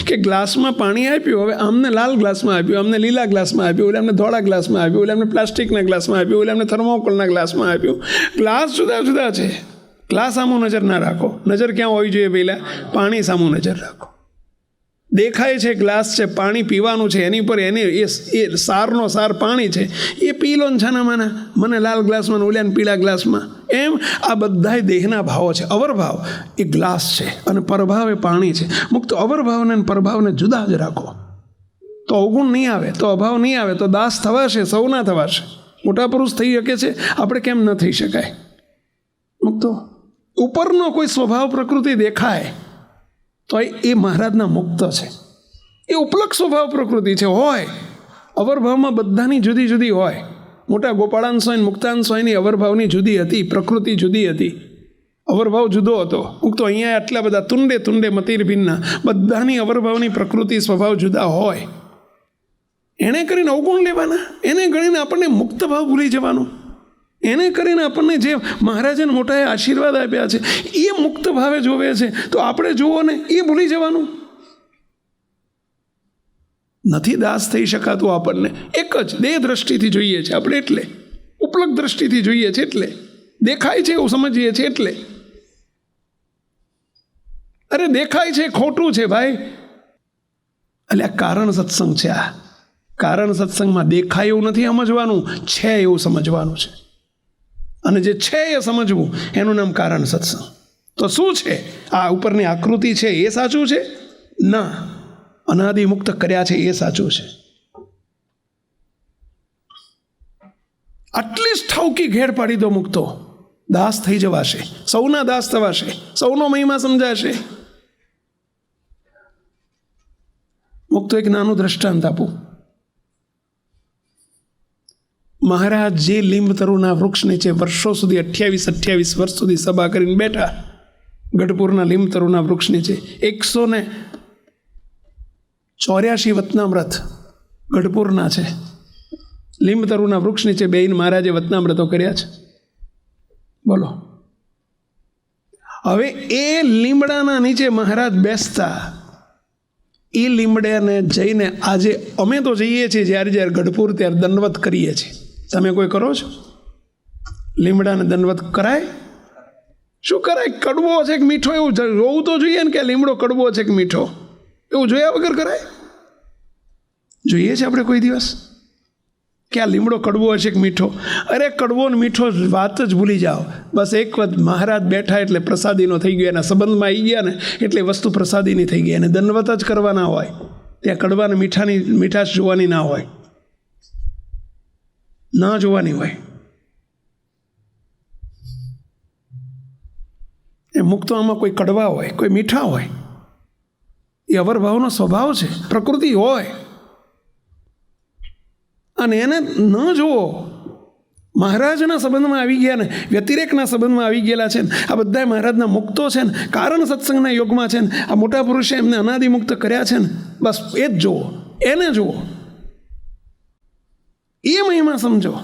કે ગ્લાસમાં પાણી આપ્યું, હવે આમને લાલ ગ્લાસમાં આપ્યું, આમને લીલા ગ્લાસમાં આપ્યું, ઓલે અમને ધોળા ગ્લાસમાં આપ્યું, ઓલે અમને પ્લાસ્ટિકના ગ્લાસમાં આપ્યું, ઓલે અમને થર્મોકોલના ગ્લાસમાં આપ્યું. ગ્લાસ જુદા જુદા છે. ગ્લાસ સામું નજર ના રાખો. નજર ક્યાં હોવી જોઈએ? પહેલાં પાણી સામું નજર રાખો. દેખાય છે ગ્લાસ છે, પાણી પીવાનું છે, એની પર એની એ સારનો સાર પાણી છે, એ પી લો ને છાનામાના. મને લાલ ગ્લાસમાં, ઓલ્યાને પીળા ગ્લાસમાં. એમ આ બધાય દેહના ભાવો છે. અવરભાવ એ ગ્લાસ છે અને પરભાવ એ પાણી છે. મુક્ત અવરભાવને અને પરભાવને જુદા જ રાખો, તો અવગુણ નહીં આવે, તો અભાવ નહીં આવે, તો દાસ થવાશે, સૌના થવાશે. મોટા પુરુષ થઈ શકે છે, આપણે કેમ ન થઈ શકાય? મુક્તો ઉપરનો કોઈ સ્વભાવ પ્રકૃતિ દેખાય તો એ મહારાજના મુક્ત છે. એ ઉપલક સ્વભાવ પ્રકૃતિ છે. હોય અવરભાવમાં બધાની જુદી જુદી હોય. મોટા ગોપાળાન સ્વામી, મુક્તાન સ્વામીની અવરભાવની જુદી હતી, પ્રકૃતિ જુદી હતી, અવરભાવ જુદો હતો. મુક્તો અહીંયા આટલા બધા તુંડે તુંડે મતિર ભિન્ના, બધાની અવરભાવની પ્રકૃતિ સ્વભાવ જુદા હોય. એને કરીને અવગુણ લેવાના, એને ગણીને આપણને મુક્ત ભાવ ભૂલી જવાનો. એને કરીને આપણને જે મહારાજને મોટાએ આશીર્વાદ આપ્યા છે એ મુક્ત ભાવે જોવે છે, તો આપણે જુઓ ને એ ભૂલી જવાનું નથી. દાસ થઈ શકાતું આપણને. એક જ દેહ દ્રષ્ટિથી જોઈએ છે આપણે, એટલે ઉપલક દ્રષ્ટિથી જોઈએ છે, એટલે દેખાય છે એવું સમજીએ છીએ. એટલે અરે દેખાય છે ખોટું છે ભાઈ. એટલે આ કારણ સત્સંગ છે. આ કારણ સત્સંગમાં દેખાય એવું નથી સમજવાનું, છે એવું સમજવાનું છે. અને જે છે એ સમજવું, એનું નામ કારણ સત્સંગ. તો શું છે? આ ઉપરની આકૃતિ છે એ સાચું છે? ના, અનાદિ મુક્ત કર્યા છે એ સાચું છે. આટલી જ ઠાવકી ઘેર પાડી દો મુક્તો, દાસ થઈ જવાશે, સૌના દાસ થવાશે, સૌનો મહિમા સમજાશે. મુક્તો એક નાનું દ્રષ્ટાંત આપું. મહારાજ જે લીંબ તરુના વૃક્ષ નીચે વર્ષો સુધી 28 વર્ષ સુધી સભા કરીને બેઠા, ગઢપુરના લીંબ તરુના વૃક્ષ નીચે 184 વતનામ્રત ગઢપુરના છે. લીંબ તરુના વૃક્ષ નીચે બેહીને મહારાજે વતનામ્રતો કર્યા છે. બોલો, હવે એ લીમડાના નીચે મહારાજ બેસતા, એ લીમડાને જઈને આજે અમે તો જઈએ છીએ જ્યારે જ્યારે ગઢપુર ત્યારે દંડવત કરીએ છીએ. તમે કોઈ કરો છો? લીમડાને દંડવત કરાય? શું કરાય? કડવો છે કે મીઠો એવું જોવું તો જોઈએ ને કે લીમડો કડવો છે કે મીઠો, એવું જોયા વગર કરાય? જોઈએ છે આપણે કોઈ દિવસ કે આ લીમડો કડવો હશે કે મીઠો? અરે કડવો ને મીઠો વાત જ ભૂલી જાઓ. બસ એક વખત મહારાજ બેઠા એટલે પ્રસાદીનો થઈ ગયો, એના સંબંધમાં આવી ગયા ને એટલે વસ્તુ પ્રસાદીની થઈ ગઈ. અને દંડવત જ કરવાના હોય, ત્યાં કડવા ને મીઠાશ જોવાની ના હોય, ના જોવાની હોય. એ મુક્તો આમાં કોઈ કડવા હોય, કોઈ મીઠા હોય, એ અવરભાવનો સ્વભાવ છે, પ્રકૃતિ હોય. અને એને ન જુઓ. મહારાજના સંબંધમાં આવી ગયા ને વ્યતિરેકના સંબંધમાં આવી ગયેલા છે ને આ બધા મહારાજના મુક્તો છે ને, કારણ સત્સંગના યોગમાં છે ને, આ મોટા પુરુષે એમને અનાદિમુક્ત કર્યા છે ને, બસ એ જ જુઓ, એને જુઓ, એ મહિમા સમજો.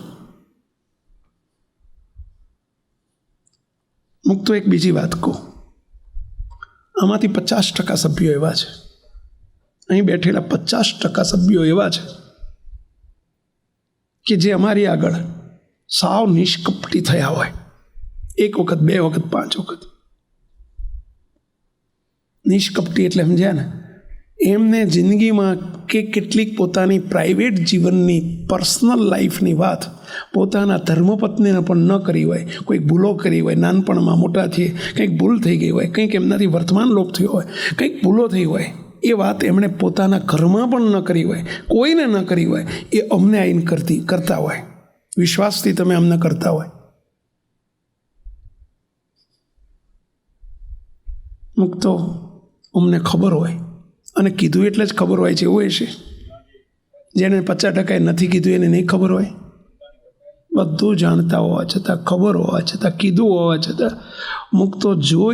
મુક્તો એક બીજી વાત કહું, આમાંથી 50% સભ્યો એવા છે, અહીં બેઠેલા 50% સભ્યો એવા છે કે જે અમારી આગળ સાવ નિષ્કપટી થયા હોય, 1 વખત 2 વખત 5 વખત. નિષ્કપટી એટલે સમજ્યા ને, એમને જિંદગીમાં કે કેટલીક પોતાની પ્રાઇવેટ જીવનની પર્સનલ લાઈફની વાત પોતાના ધર્મપત્નીને પણ ન કરી હોય, કોઈક ભૂલો કરી હોય, નાનપણમાં મોટાથી કંઈક ભૂલ થઈ ગઈ હોય, કંઈક એમનાથી વર્તમાન લોપ થયો હોય, કંઈક ભૂલો થઈ હોય, એ વાત એમણે પોતાના ઘરમાં પણ ન કરી હોય, કોઈને ન કરી હોય, એ અમને આવીને કરતા હોય. વિશ્વાસથી તમે અમને કરતા હોય. મુક્તો અમને ખબર હોય, અને કીધું એટલે જ ખબર હોય છે એવું હશે? જેને 50% નથી કીધું એને નહીં ખબર હોય? બધું જાણતા હોવા છતાં, ખબર હોવા છતાં, કીધું હોવા છતાં, મુક્તો જો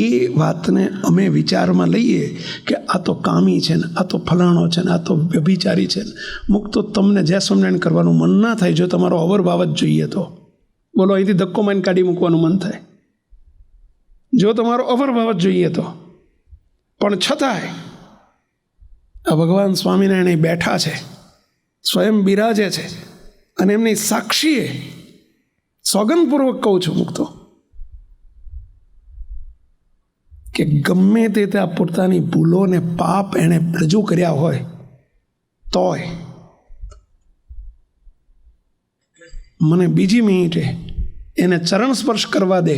એ વાતને અમે વિચારમાં લઈએ કે આ તો કામી છે ને, આ તો ફલાણો છે ને, આ તો વ્યભિચારી છે ને, મુક્તો તમને જ્યાં સ્વામિનારાયણ કરવાનું મન ના થાય, જો તમારો અવરભાવ જ જોઈએ તો બોલો, અહીંથી ધક્કો મારીને કાઢી મૂકવાનું મન થાય. જો તમારો અવરભાવ જ જોઈએ તો. પણ છતાંય આ ભગવાન સ્વામિનારાયણ અહીં બેઠા છે, સ્વયં બિરાજે છે, અને એમની સાક્ષીએ સોગંદપૂર્વક કહું છું મુક્તો કે ગમે તે ત્યાં પોતાની ભૂલોને પાપ એણે રજૂ કર્યા હોય તોય મને બીજી મિનિટે એને ચરણ સ્પર્શ કરવા દે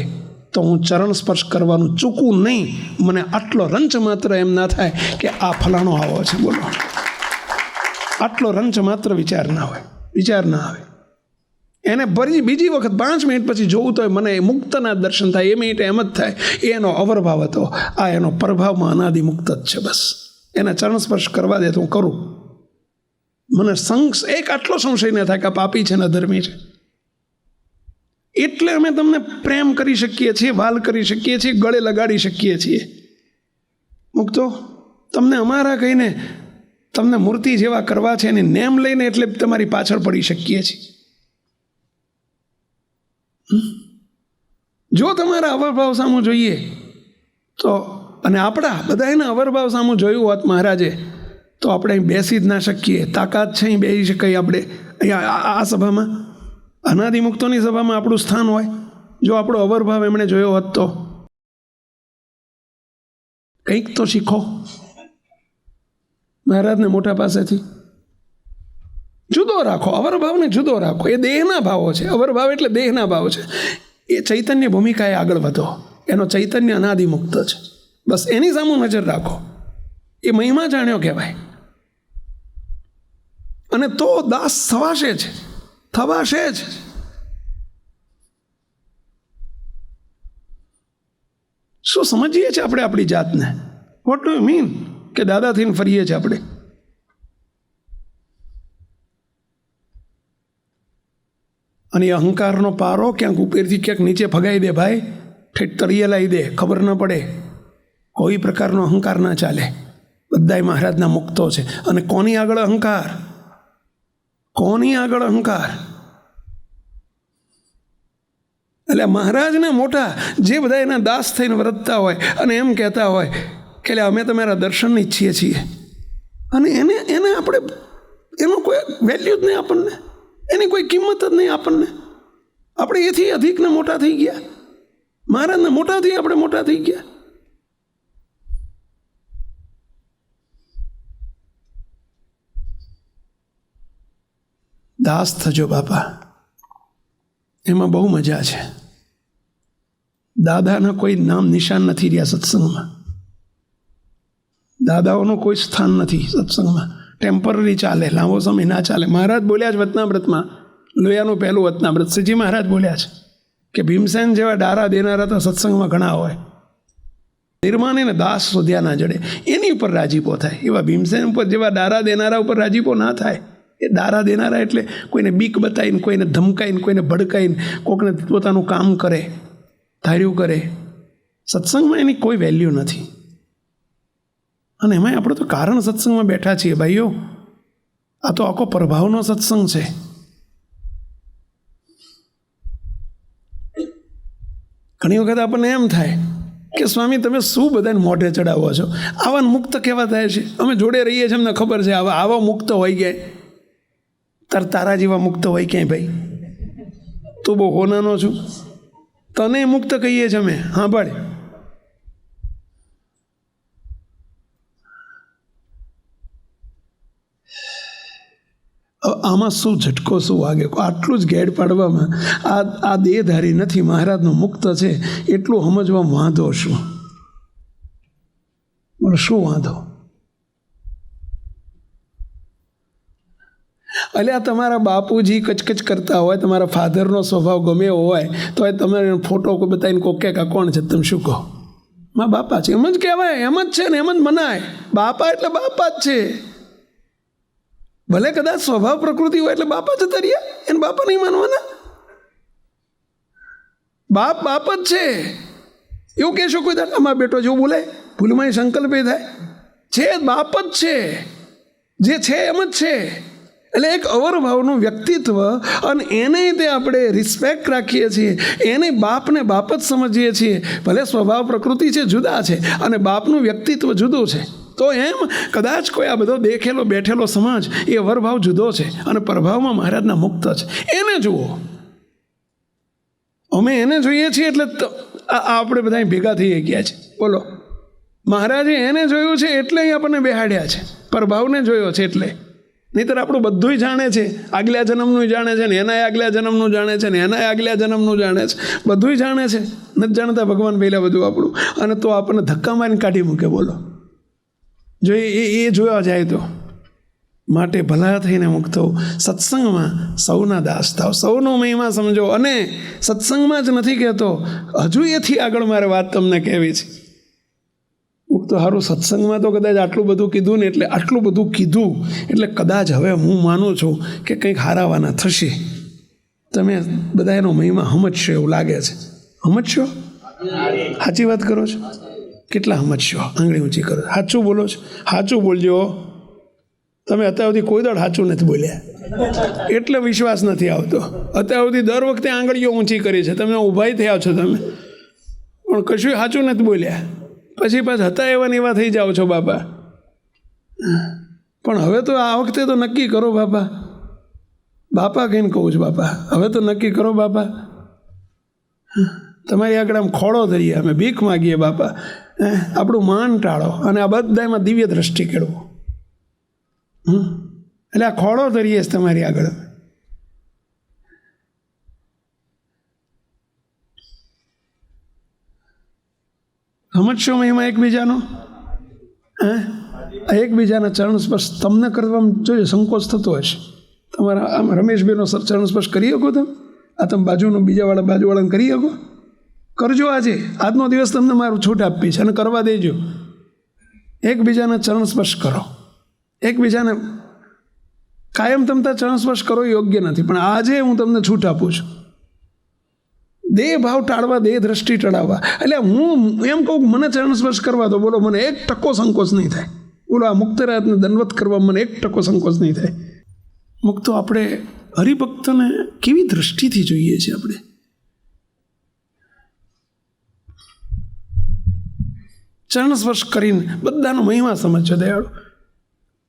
તો હું ચરણ સ્પર્શ કરવાનું ચૂકું નહીં. મને આટલો રંચ માત્ર એમ ના થાય કે આ ફલાણો આવો છે, બોલો, આટલો રંચ માત્ર વિચાર ના હોય, વિચાર ના આવે. એને બીજી વખત 5 મિનિટ પછી જોવું તો મને મુક્તના દર્શન થાય, એ મિનિટે એમ જ થાય એનો અવરભાવ હતો, આ એનો પ્રભાવમાં અનાદિ મુક્ત જ છે. બસ એને ચરણ સ્પર્શ કરવા દે તો હું કરું. મને એક આટલો સંશય ન થાય કે આ પાપી છે ને અધર્મી છે. એટલે અમે તમને પ્રેમ કરી શકીએ છીએ, વાલ કરી શકીએ છીએ, ગળે લગાડી શકીએ છીએ. મુક્તો તમને અમારા કહીને તમને મૂર્તિ જેવા કરવા છે એની નેમ લઈને એટલે તમારી પાછળ પડી શકીએ છીએ. જો તમારા અવરભાવ સામું જોઈએ તો, અને આપણા બધા એના અવરભાવ સામું જોયું હોત મહારાજે તો આપણે અહીં બેસી જ ના શકીએ. તાકાત છે અહીં બેસી શકાય આપણે અહીંયા આ સભામાં, અનાદિમુક્તોની સભામાં આપણું સ્થાન હોય. જો આપણો અવરભાવ એમણે જોયો હોત તો કંઈક તો શીખો મહારાજને મોટા પાસેથી. જુદો રાખો અવરભાવને, જુદો રાખો. એ દેહના ભાવો છે, અવરભાવ એટલે દેહના ભાવ છે. એ ચૈતન્ય ભૂમિકાએ આગળ વધો, એનો ચૈતન્ય અનાદિમુક્ત છે. બસ એની સામે નજર રાખો, એ મહિમા જાણ્યો કહેવાય. અને તો દાસ થવાશે જ, થવાશે જ. શું સમજીએ છીએ આપણે આપણી જાતને? વોટ ડુ યુ મીન કે દાદા થઈને ફરીએ છીએ આપણે? અને એ અહંકારનો પારો ક્યાંક ઉપરથી ક્યાંક નીચે ફગાઈ દે ભાઈ, ઠેઠ તળિયે લાવી દે, ખબર ન પડે. કોઈ પ્રકારનો અહંકાર ના ચાલે. બધાય મહારાજના મુક્તો છે. અને કોની આગળ અહંકાર? કોની આગળ અહંકાર? એટલે મહારાજને મોટા જે બધા એના દાસ થઈને વર્તતા હોય અને એમ કહેતા હોય કે અમે તમારા દર્શન ઈચ્છીએ છીએ, અને એને આપણે એનું કોઈ વેલ્યુ જ નહીં આપણને, એની કોઈ કિંમત જ નહીં આપણને. આપણે એથી અધિકને મોટા થઈ ગયા. મહારાજને મોટાથી આપણે મોટા થઈ ગયા. દાસ થજો બાપા, એમાં બહુ મજા છે. દાદાના કોઈ નામ નિશાન નથી રહ્યા સત્સંગમાં. દાદાઓનું કોઈ સ્થાન નથી સત્સંગમાં. ટેમ્પરરી ચાલે, લાંબો સમય ના ચાલે. મહારાજ બોલ્યા છે વતનામૃતમાં, લોયાનું પહેલું વતનામૃત શ્રીજી મહારાજ બોલ્યા છે કે ભીમસેન જેવા ડારા દેનારા તો સત્સંગમાં ઘણા હોય, નિર્માણીને દાસ શોધ્યા ના જડે. એની ઉપર રાજીપો થાય. એવા ભીમસેન ઉપર જેવા ડારા દેનારા ઉપર રાજીપો ના થાય. એ દારા દેનારા એટલે કોઈને બીક બતાવીને, કોઈને ધમકાઈને, કોઈને ભડકાઈને, કોઈને પોતાનું કામ કરે, ધાર્યું કરે. સત્સંગમાં એની કોઈ વેલ્યુ નથી. અને એમાંય આપણે તો કારણ સત્સંગમાં બેઠા છીએ ભાઈઓ. આ તો આખો પ્રભાવનો સત્સંગ છે. ઘણી વખત આપણને એમ થાય કે સ્વામી તમે શું બધાને મોઢે ચડાવો છો? આવા મુક્ત કેવા થાય છે? અમે જોડે રહીએ છીએ, અમને ખબર છે. આવા મુક્ત હોય ગયા, તારા જેવા મુક્ત હોય ક્યાંય ભાઈ? તું બહુ હોનાનો છું, તને મુક્ત કહીએ છીએ અમે. હા ભાઈ, આમાં શું ઝટકો, શું વાગે? આટલું જ ગેડ પાડવામાં આ દેહધારી નથી, મહારાજનો મુક્ત છે એટલું સમજવામાં વાંધો શું? બોલો શું વાંધો? એટલે આ તમારા બાપુજી કચકચ કરતા હોય, તમારા ફાધરનો સ્વભાવ ગમે એવો હોય તો તમે ફોટો કોઈ બતાવીને કોઈ કે કોણ છે, તમે શું કહો? મારા બાપા છે, એમ જ કહેવાય, એમ જ છે ને એમ જ મનાય. બાપા એટલે બાપા જ છે. ભલે કદાચ સ્વભાવ પ્રકૃતિ હોય એટલે બાપા જતા રહ્યા, એને બાપા નહીં માનવાના. બાપ બાપ જ છે. એવું કહેશો કોઈ દાડ અમારા બેટો જેવું બોલે, ભૂલમાં સંકલ્પ એ થાય છે, બાપ જ છે. જે છે એમ જ છે. એટલે એક અવરભાવનું વ્યક્તિત્વ, અને એને તે આપણે રિસ્પેક્ટ રાખીએ છીએ, એને બાપને બાપ જ સમજીએ છીએ. ભલે સ્વભાવ પ્રકૃતિ છે જુદા છે, અને બાપનું વ્યક્તિત્વ જુદું છે. તો એમ કદાચ કોઈ આ બધો દેખેલો બેઠેલો સમાજ એ અવરભાવ જુદો છે, અને પ્રભાવમાં મહારાજના મુક્ત છે. એને જુઓ, અમે એને જોઈએ છીએ એટલે આપણે બધા ભેગા થઈ ગયા છે. બોલો, મહારાજે એને જોયું છે એટલે અહીં આપણને બેહાડ્યા છે, પ્રભાવને જોયો છે એટલે. નહીંતર આપણું બધું જાણે છે, આગલા જન્મનું જાણે છે, ને એના આગલા જન્મનું જાણે છે, ને એના આગલા જન્મનું જાણે છે, બધું જાણે છે. નથી જાણતા ભગવાન પહેલાં બધું આપણું, અને તો આપણને ધક્કા મારીને કાઢી મૂકે. બોલો, જો એ જોવા જાય તો. માટે ભલા થઈને મુક્ત થવું, સત્સંગમાં સૌના દાસ થાવ, સૌનો મહિમા સમજો. અને સત્સંગમાં જ નથી કહેતો, હજુ એથી આગળ મારે વાત તમને કહેવી છે. મુક્ત સારું, સત્સંગમાં તો કદાચ આટલું બધું કીધું ને, એટલે આટલું બધું કીધું એટલે કદાચ હવે હું માનું છું કે કંઈક હારાવાના થશે. તમે બધા એનો મહિમા સમજશો એવું લાગે છે. સમજશો? સાચી વાત કરો છો? કેટલા સમજશો? આંગળી ઊંચી કરો. સાચું બોલો છો? સાચું બોલજો. તમે અત્યાર સુધી કોઈ દળ સાચું નથી બોલ્યા એટલે વિશ્વાસ નથી આવતો. અત્યાર સુધી દર વખતે આંગળીઓ ઊંચી કરી છે, તમે ઊભા થયા છો તમે, પણ કશું સાચું નથી બોલ્યા. પછી પાછા હતા એવા ને એવા થઈ જાઓ છો બાપા. પણ હવે તો આ વખતે તો નક્કી કરો બાપા. બાપા કહીને કહું છું બાપા, હવે તો નક્કી કરો બાપા. તમારી આગળ આમ ખોળો ધરીએ, અમે ભીખ માગીએ બાપા. આપણું માન ટાળો અને આ બધામાં દિવ્ય દ્રષ્ટિ કેળવો. એટલે આ ખોળો ધરીએ છે તમારી આગળ. સમજશો મહિમા એકબીજાનો? એકબીજાના ચરણ સ્પર્શ તમને કરવામાં જોઈએ સંકોચ થતો હશે. તમારા આમ રમેશભાઈનો ચરણ સ્પર્શ કરી શકો તમે? આ તમે બાજુનું બાજુવાળાને કરી શકો? કરજો. આજનો દિવસ તમને મારું છૂટ આપી છે, અને કરવા દેજો. એકબીજાના ચરણ સ્પર્શ કરો, એકબીજાને કાયમ તમતા ચરણ સ્પર્શ કરો યોગ્ય નથી, પણ આજે હું તમને છૂટ આપું છું. દેહ ભાવ ટાળવા, દેહ દ્રષ્ટિ ટળાવવા. એટલે હું એમ કહું મને ચરણ સ્પર્શ કરવા દો, બોલો મને 1% સંકોચ નહીં થાય. બોલો આ મુક્તરાજને દંડવત કરવા મને 1% સંકોચ નહીં થાય. મુક્તો આપણે હરિભક્તને કેવી દ્રષ્ટિથી જોઈએ છીએ આપણે. ચરણ સ્પર્શ કરીને બધાનો મહિમા સમજજો દયાળુ.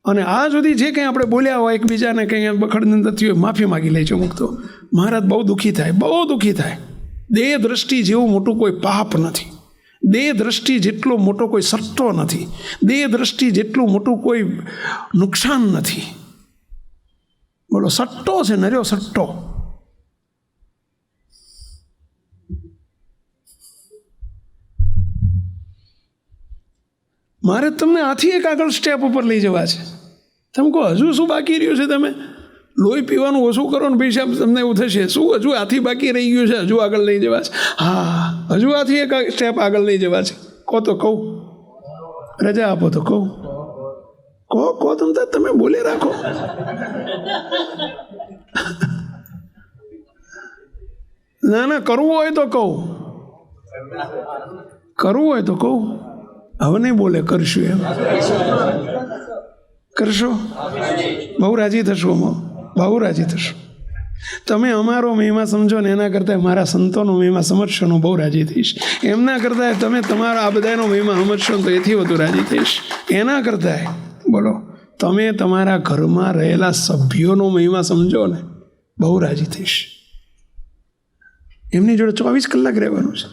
અને આ સુધી જે કંઈ આપણે બોલ્યા હોય એકબીજાને કંઈ બખડની થતી હોય માફી માગી લેજો મુક્તો. મહારાજ બહુ દુઃખી થાય, બહુ દુઃખી થાય. દેહ દ્રષ્ટિ જેવું મોટું કોઈ પાપ નથી. દેહ દ્રષ્ટિ જેટલો મોટો કોઈ સટ્ટો નથી. દેહ દ્રષ્ટિ જેટલું મોટું કોઈ નુકસાન નથી. બોલો સટ્ટો છે નર્યો, સટ્ટો. મારે તમને આથી એક આગળ સ્ટેપ ઉપર લઈ જવા છે. તમે કહો હજુ શું બાકી રહ્યું છે? તમે લોહી પીવાનું ઓછું કરો ને ભાઈ સાહેબ તમને એવું થશે શું હજુ આથી બાકી રહી ગયું છે, હજુ આગળ લઈ જવા છે. હા, હજુ આથી એક સ્ટેપ આગળ લઈ જવા છે. કહો તો કહું, રજા આપો તો કહું. કહો તમે બોલે રાખો. ના કરવું હોય તો કહું, કરવું હોય તો કહું. હવે નહીં બોલે કરશું એમ. કરશો? બહુ રાજી થશો, બહુ રાજી થશો. તમે અમારો મહિમા સમજો ને એના કરતાં મારા સંતોનો મહિમા સમજશો ને બહુ રાજી થઈશ. એમના કરતાં તમે તમારા આ બધાનો મહિમા સમજશો ને તો એથી વધુ રાજી થઈશ. એના કરતાં બોલો તમે તમારા ઘરમાં રહેલા સભ્યોનો મહિમા સમજો ને બહુ રાજી થઈશ. એમની જોડે 24 કલાક રહેવાનું છે.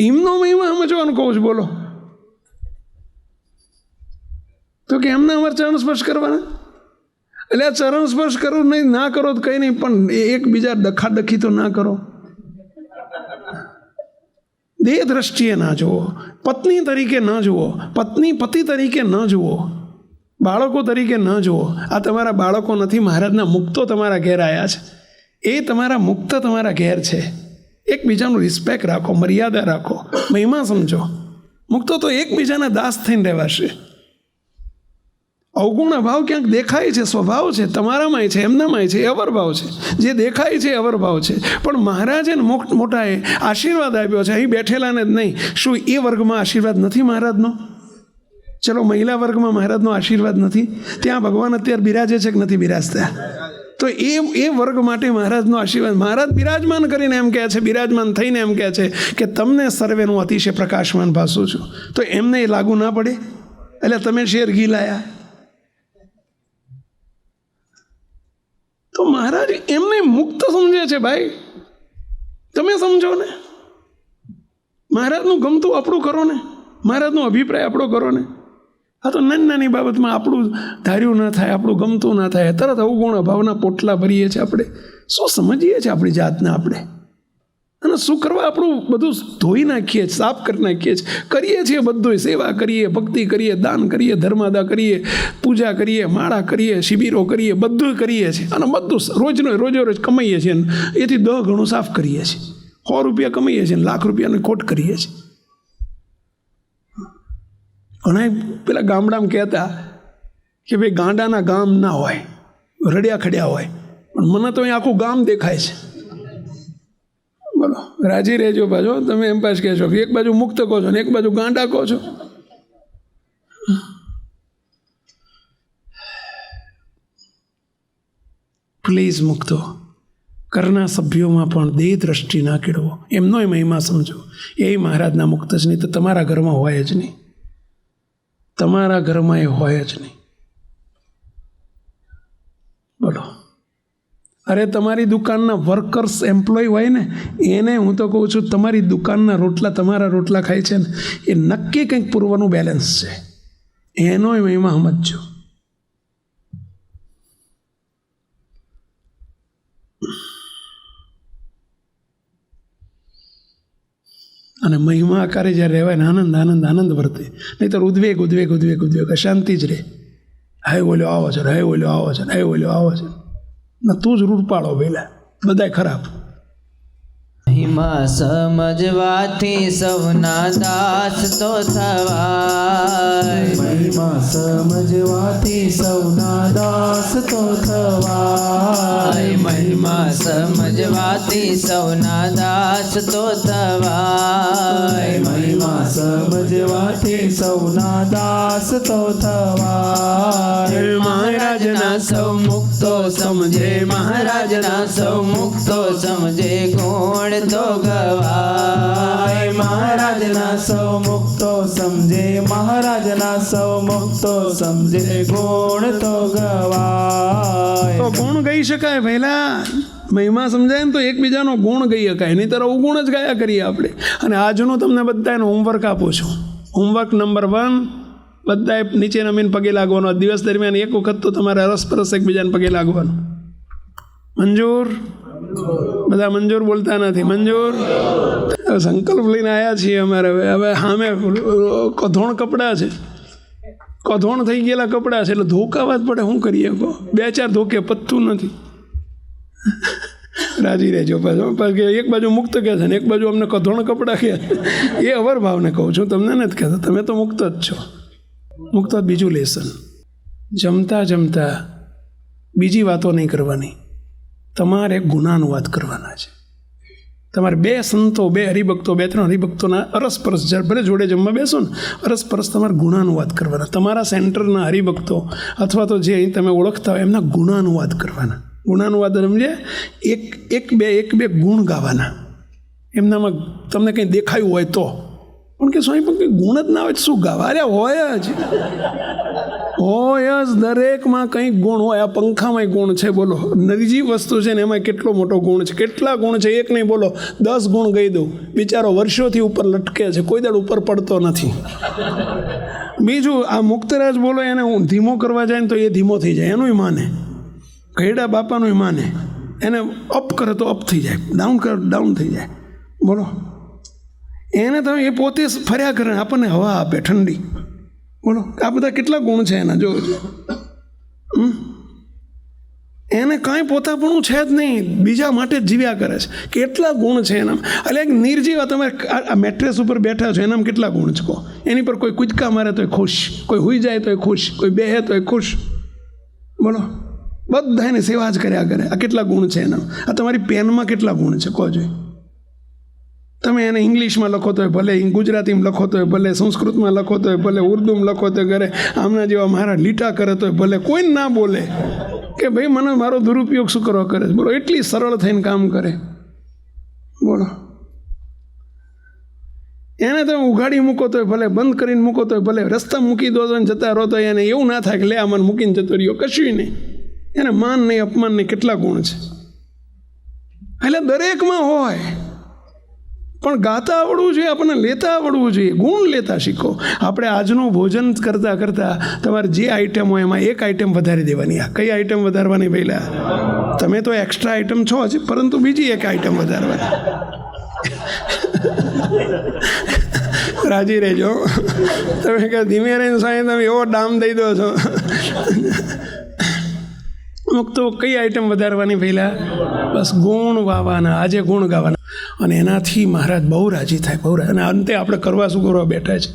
એમનો મહિમા સમજવાનું કહું છું. બોલો તો કે એમને અમારે ચરણ સ્પર્શ કરવાના. એટલે આ ચરણ સ્પર્શ કરવું નહીં, ના કરો તો કંઈ નહીં, પણ એકબીજા ડખાડખી તો ના કરો. દેહ દ્રષ્ટિએ ના જુઓ, પત્ની તરીકે ન જુઓ, પત્ની પતિ તરીકે ન જુઓ, બાળકો તરીકે ન જુઓ. આ તમારા બાળકો નથી, મહારાજના મુક્તો તમારા ઘેર આવ્યા છે. એ તમારા મુક્ત તમારા ઘેર છે. એકબીજાનું રિસ્પેક્ટ રાખો, મર્યાદા રાખો, મહિમા સમજો. મુક્તો તો એકબીજાના દાસ થઈને રહેવાશે. અવગુણ અભાવ ક્યાંક દેખાય છે, સ્વભાવ છે, તમારામાંય છે, એમનામાંય છે, એ અવરભાવ છે. જે દેખાય છે અવરભાવ છે. પણ મહારાજે મોટાએ આશીર્વાદ આપ્યો છે, અહીં બેઠેલાને જ નહીં. શું એ વર્ગમાં આશીર્વાદ નથી મહારાજનો? ચલો મહિલા વર્ગમાં મહારાજનો આશીર્વાદ નથી? ત્યાં ભગવાન અત્યારે બિરાજે છે કે નથી બિરાજતા? તો એ વર્ગ માટે મહારાજનો આશીર્વાદ. મહારાજ બિરાજમાન કરીને એમ કહે છે, બિરાજમાન થઈને એમ કહે છે કે તમને સર્વેનું અતિશય પ્રકાશમાન ભાસું છું. તો એમને એ લાગુ ના પડે? એટલે તમે શેર ઘી લાયા તો મહારાજ એમને મુક્ત સમજે છે. ભાઈ તમે સમજો ને, મહારાજનું ગમતું આપણું કરો ને, મહારાજનો અભિપ્રાય આપણો કરો ને. આ તો નાની નાની બાબતમાં આપણું ધાર્યું ના થાય, આપણું ગમતું ના થાય, તરત અવગુણ અભાવના પોટલા ભરીએ છીએ. આપણે શું સમજીએ છીએ આપણી જાતને? આપણે અને શું કરવા આપણું બધું ધોઈ નાખીએ, સાફ કરી નાખીએ છીએ. કરીએ છીએ બધું, સેવા કરીએ, ભક્તિ કરીએ, દાન કરીએ, ધર્માદા કરીએ, પૂજા કરીએ, માળા કરીએ, શિબિરો કરીએ, બધું કરીએ છીએ. અને બધું રોજ કમાઈએ છીએ. એથી 10 ગણું સાફ કરીએ છીએ. 100 રૂપિયા કમાઈએ છીએ, લાખ રૂપિયાની ખોટ કરીએ છીએ. ઘણા પેલા ગામડામાં કહેતા કે ભાઈ ગાંડાના ગામ ના હોય, રડ્યા ખડ્યા હોય. પણ મને તો અહીં આખું ગામ દેખાય છે. બોલો રાજી રહેજો પાછો. તમે એમ પાછ કહેશો કે એક બાજુ મુક્ત કહો છો ને એક બાજુ ગાંડા કહો છો. પ્લીઝ મુક્તો, ઘરના સભ્યોમાં પણ દેહ દ્રષ્ટિ ના કેળવો, એમનોય મહિમા સમજો. એ મહારાજના મુક્ત જ નહીં તો તમારા ઘરમાં હોય જ નહીં. તમારા ઘરમાં એ હોય જ નહીં. બોલો અરે તમારી દુકાનના વર્કર્સ એમ્પ્લોય હોય ને, એને હું તો કહું છું તમારી દુકાનના રોટલા તમારા રોટલા ખાય છે ને, એ નક્કી કંઈક પૂર્વનું બેલેન્સ છે. એનોય મહિમા સમજજો. અને મહિમા આકારે જ્યારે રહેવાય ને આનંદ આનંદ આનંદ વર્તે. નહીં તો ઉદ્વેગ ઉદ્વેગ ઉદ્વેગ ઉદ્વેગ અશાંતિ જ રહે. હાય ઓલ્યો આવો છે, હાય ઓલ્યો આવો છે, હાય ઓલ્યો આવો છે. ના તું જ રૂટ પાડો પહેલાં, બધાય ખરાબ. મહિમા સમજવાથી સૌના દાસ તો થવાય. મહિમા સમજવાથી સૌના દાસ તો થવાય. મહિમા સમજવાથી સૌના દાસ તો થવાય. મહિમા સમજવાથી સૌના દાસ તો થવાય. મહારાજના સૌ મુક્તો સમજે, મહારાજના સૌ મુક્તો સમજે, ગુણ તો ગવાય. મહારાજના સૌ મુક્તો સમજે, મહારાજના સૌ મુક્તો સમજે, ગુણ તો ગવાય. તો ગુણ ગઈ શકાય પહેલા મહિમા સમજાય ને તો એકબીજાનો ગુણ ગઈ શકાય, નહીં તો અવગુણ જ ગાયા કરીએ આપણે. અને આજનું તમને બધાને હોમવર્ક આપું છું. હોમવર્ક નંબર 1, બધાએ નીચે નમીને પગે લાગવાનો. દિવસ દરમિયાન એક વખત તો તમારે અરસપરસ એકબીજાને પગે લાગવાનું. મંજૂર? બધા મંજૂર બોલતા નથી. મંજૂર? સંકલ્પ લઈને આવ્યા છીએ અમારે. હવે સામે કધોણ કપડાં છે, કધોણ થઈ ગયેલા કપડાં છે, એટલે ધોકાવા જ પડે. શું કરીએ કહો? 2-4 ધોકે પત્તું નથી. રાજી રહેજો પાછો. એક બાજુ મુક્ત કહે છે ને એક બાજુ અમને કધોણ કપડાં કહે. એ અવર ભાવને કહું છું, તમને નથી કહેતો. તમે તો મુક્ત જ છો. મુક્ત જ. બીજું લેસન, જમતા જમતા બીજી વાતો નહીં કરવાની, તમારે ગુણાનુવાદ કરવાના છે. તમારે 2 સંતો, 2 હરિભક્તો, 2-3 હરિભક્તોના અરસપરસ ભલે જોડે જમવા બેસો ને, અરસપરસ તમારે ગુણાનુવાદ કરવાના. તમારા સેન્ટરના હરિભક્તો અથવા તો જે અહીં તમે ઓળખતા હોય એમના ગુણાનુવાદ કરવાના. ગુણાનુવાદ સમજે, એક બે ગુણ ગાવાના. એમનામાં તમને કંઈ દેખાયું હોય તો. પણ કે સ્વામી પણ કંઈ ગુણ જ ના હોય તો શું ગાવા? અરે હોય જ દરેકમાં કંઈક ગુણ હોય. આ પંખામાં ગુણ છે, બોલો. નિર્જીવ વસ્તુ છે ને એમાં કેટલો મોટો ગુણ છે. કેટલા ગુણ છે એક નહીં, બોલો 10 ગુણ ગઈ દઉં. બિચારો વર્ષોથી ઉપર લટકે છે, કોઈ દાડ ઉપર પડતો નથી. બીજું આ મુક્તરાજ બોલો, એને હું ધીમો કરવા જાય ને તો એ ધીમો થઈ જાય, એનું માને. ઘેડા બાપાનું માને, એને અપ કરે તો અપ થઈ જાય, ડાઉન કરે ડાઉન થઈ જાય. બોલો, એને તમે એ પોતે ફર્યા કરે, આપણને હવા આપે ઠંડી. બોલો, આ બધા કેટલા ગુણ છે એના, જો. એને કાંઈ પોતાપણું છે જ નહીં, બીજા માટે જ જીવ્યા કરે છે. કેટલા ગુણ છે એના. એટલે એક નિર્જીવ, તમે આ મેટ્રેસ ઉપર બેઠા છો, એનામાં કેટલા ગુણ છે કહો? એની પર કોઈ કૂદકા મારે તોય ખુશ, કોઈ હુઈ જાય તોય ખુશ, કોઈ બેહે તોય ખુશ. બોલો, બધા એની સેવા જ કર્યા કરે. આ કેટલા ગુણ છે એના. આ તમારી પેનમાં કેટલા ગુણ છે કહો જોઈએ. તમે એને ઇંગ્લિશમાં લખો તોય ભલે, ગુજરાતીમાં લખો તોય ભલે, સંસ્કૃતમાં લખો તોય ભલે, ઉર્દુમાં લખો તોય કરે, આમના જેવા મારા લીટા કરે તોય ભલે, કોઈ ના બોલે કે ભાઈ મને મારો દુરુપયોગ શું કરવા કરે છે. બોલો, એટલી સરળ થઈને કામ કરે. બોલો, એને તમે ઉઘાડી મૂકો તોય ભલે, બંધ કરીને મૂકો તોય ભલે, રસ્તા મૂકી દો ને જતા રહો તો એને એવું ના થાય કે લે આ મને મૂકીને જતો રહ્યો. કશું નહીં. એને માન નહીં, અપમાન નહીં. કેટલા ગુણ છે. એટલે દરેકમાં હોય, પણ ગાતા આવડવું જોઈએ, આપણને લેતા આવડવું જોઈએ. ગુણ લેતા શીખો. આપણે આજનું ભોજન કરતાં કરતાં તમારે જે આઈટમ હોય એમાં એક આઈટમ વધારી દેવાની. આ કઈ આઈટમ વધારવાની પહેલાં? તમે તો એક્સ્ટ્રા આઈટમ છો જ, પરંતુ બીજી એક આઈટમ વધારવાની. રાજી રહેજો. તમે કહે ધીમે રહીને સાંઈ તમે એવો ડામ દઈ દો છો. તો કઈ આઈટમ વધારવાની પહેલાં? બસ ગુણ વાવાના. આજે ગુણ ગાવાના. અને એનાથી મહારાજ બહુ રાજી થાય, બહુ. અને અંતે આપણે કરવા શું કરવા બેઠા છે?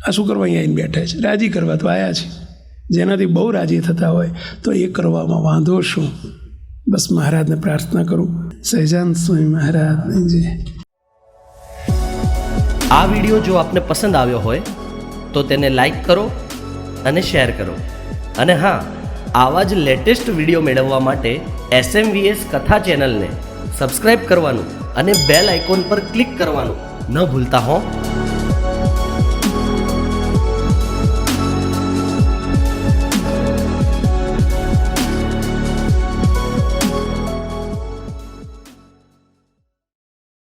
આ શું કરવા અહીંયા આવીને બેઠા છે? રાજી કરવા તો આવ્યા છે. જેનાથી બહુ રાજી થતા હોય તો એ કરવામાં વાંધો શું? બસ મહારાજને પ્રાર્થના કરું. સહજાનંદ સ્વામી મહારાજની જય. આ વિડીયો જો આપને પસંદ આવ્યો હોય તો તેને લાઈક કરો અને શેર કરો. અને હા, આવા જ લેટેસ્ટ વિડીયો મેળવવા માટે SMVS કથા ચેનલને સબસ્ક્રાઈબ કરવાનું અને બેલ આઇકોન પર ક્લિક કરવાનું ન ભૂલતા હો.